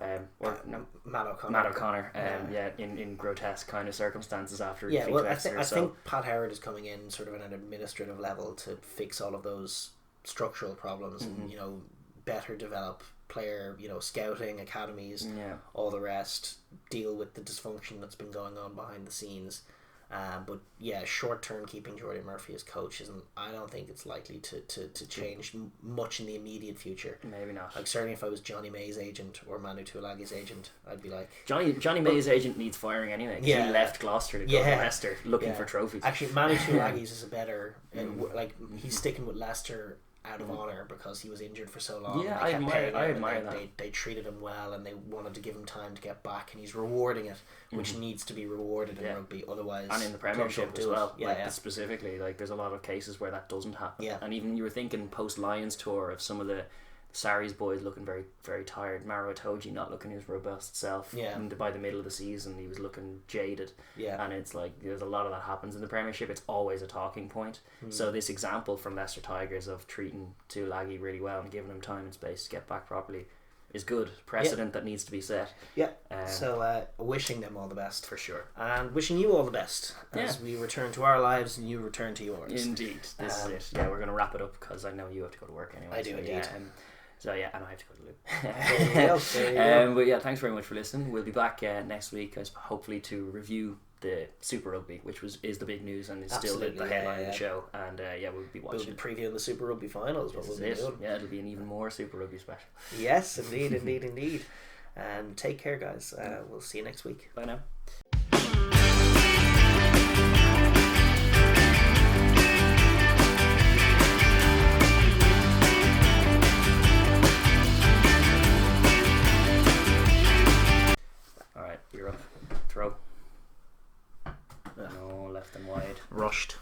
Matt O'Connor. Matt O'Connor. In grotesque kind of circumstances after. I think Pat Howard is coming in sort of at an administrative level to fix all of those structural problems and better develop player, scouting, academies, all the rest, deal with the dysfunction that's been going on behind the scenes. But short term keeping Jordan Murphy as coach I don't think it's likely to change much in the immediate future. Maybe not. Like certainly if I was Johnny May's agent or Manu Tuolagi's agent, I'd be like Johnny May's agent needs firing anyway. He left Gloucester to go to Leicester looking for trophies. Actually, Manu Tuolagi's is a better he's sticking with Leicester out of honour because he was injured for so long. Yeah, I admire that. They treated him well and they wanted to give him time to get back, and he's rewarding it, which needs to be rewarded in rugby. Otherwise, and in the Premiership as well. Yeah, specifically, like there's a lot of cases where that doesn't happen. Yeah. And even you were thinking post Lions tour of some of the Sarries boys looking very, very tired. Maro Itoje not looking his robust self. Yeah. And by the middle of the season, he was looking jaded. Yeah. And it's like there's a lot of that happens in the Premiership. It's always a talking point. So this example from Leicester Tigers of treating Tuilagi really well and giving him time and space to get back properly is good precedent that needs to be set. Yeah. So wishing them all the best for sure, and wishing you all the best as we return to our lives and you return to yours. Indeed, this is it. Yeah, we're going to wrap it up because I know you have to go to work anyway. I do indeed. So yeah, and I have to go to Lou. But yeah, thanks very much for listening. We'll be back next week, hopefully to review the Super Rugby, which is the big news and is still the headline of the show. And we'll be watching. We'll be previewing the Super Rugby finals. What we'll be doing. Yeah, it'll be an even more Super Rugby special. Yes, indeed. And take care, guys. We'll see you next week. Bye now. You're up. Throw. No, left and wide. Rushed.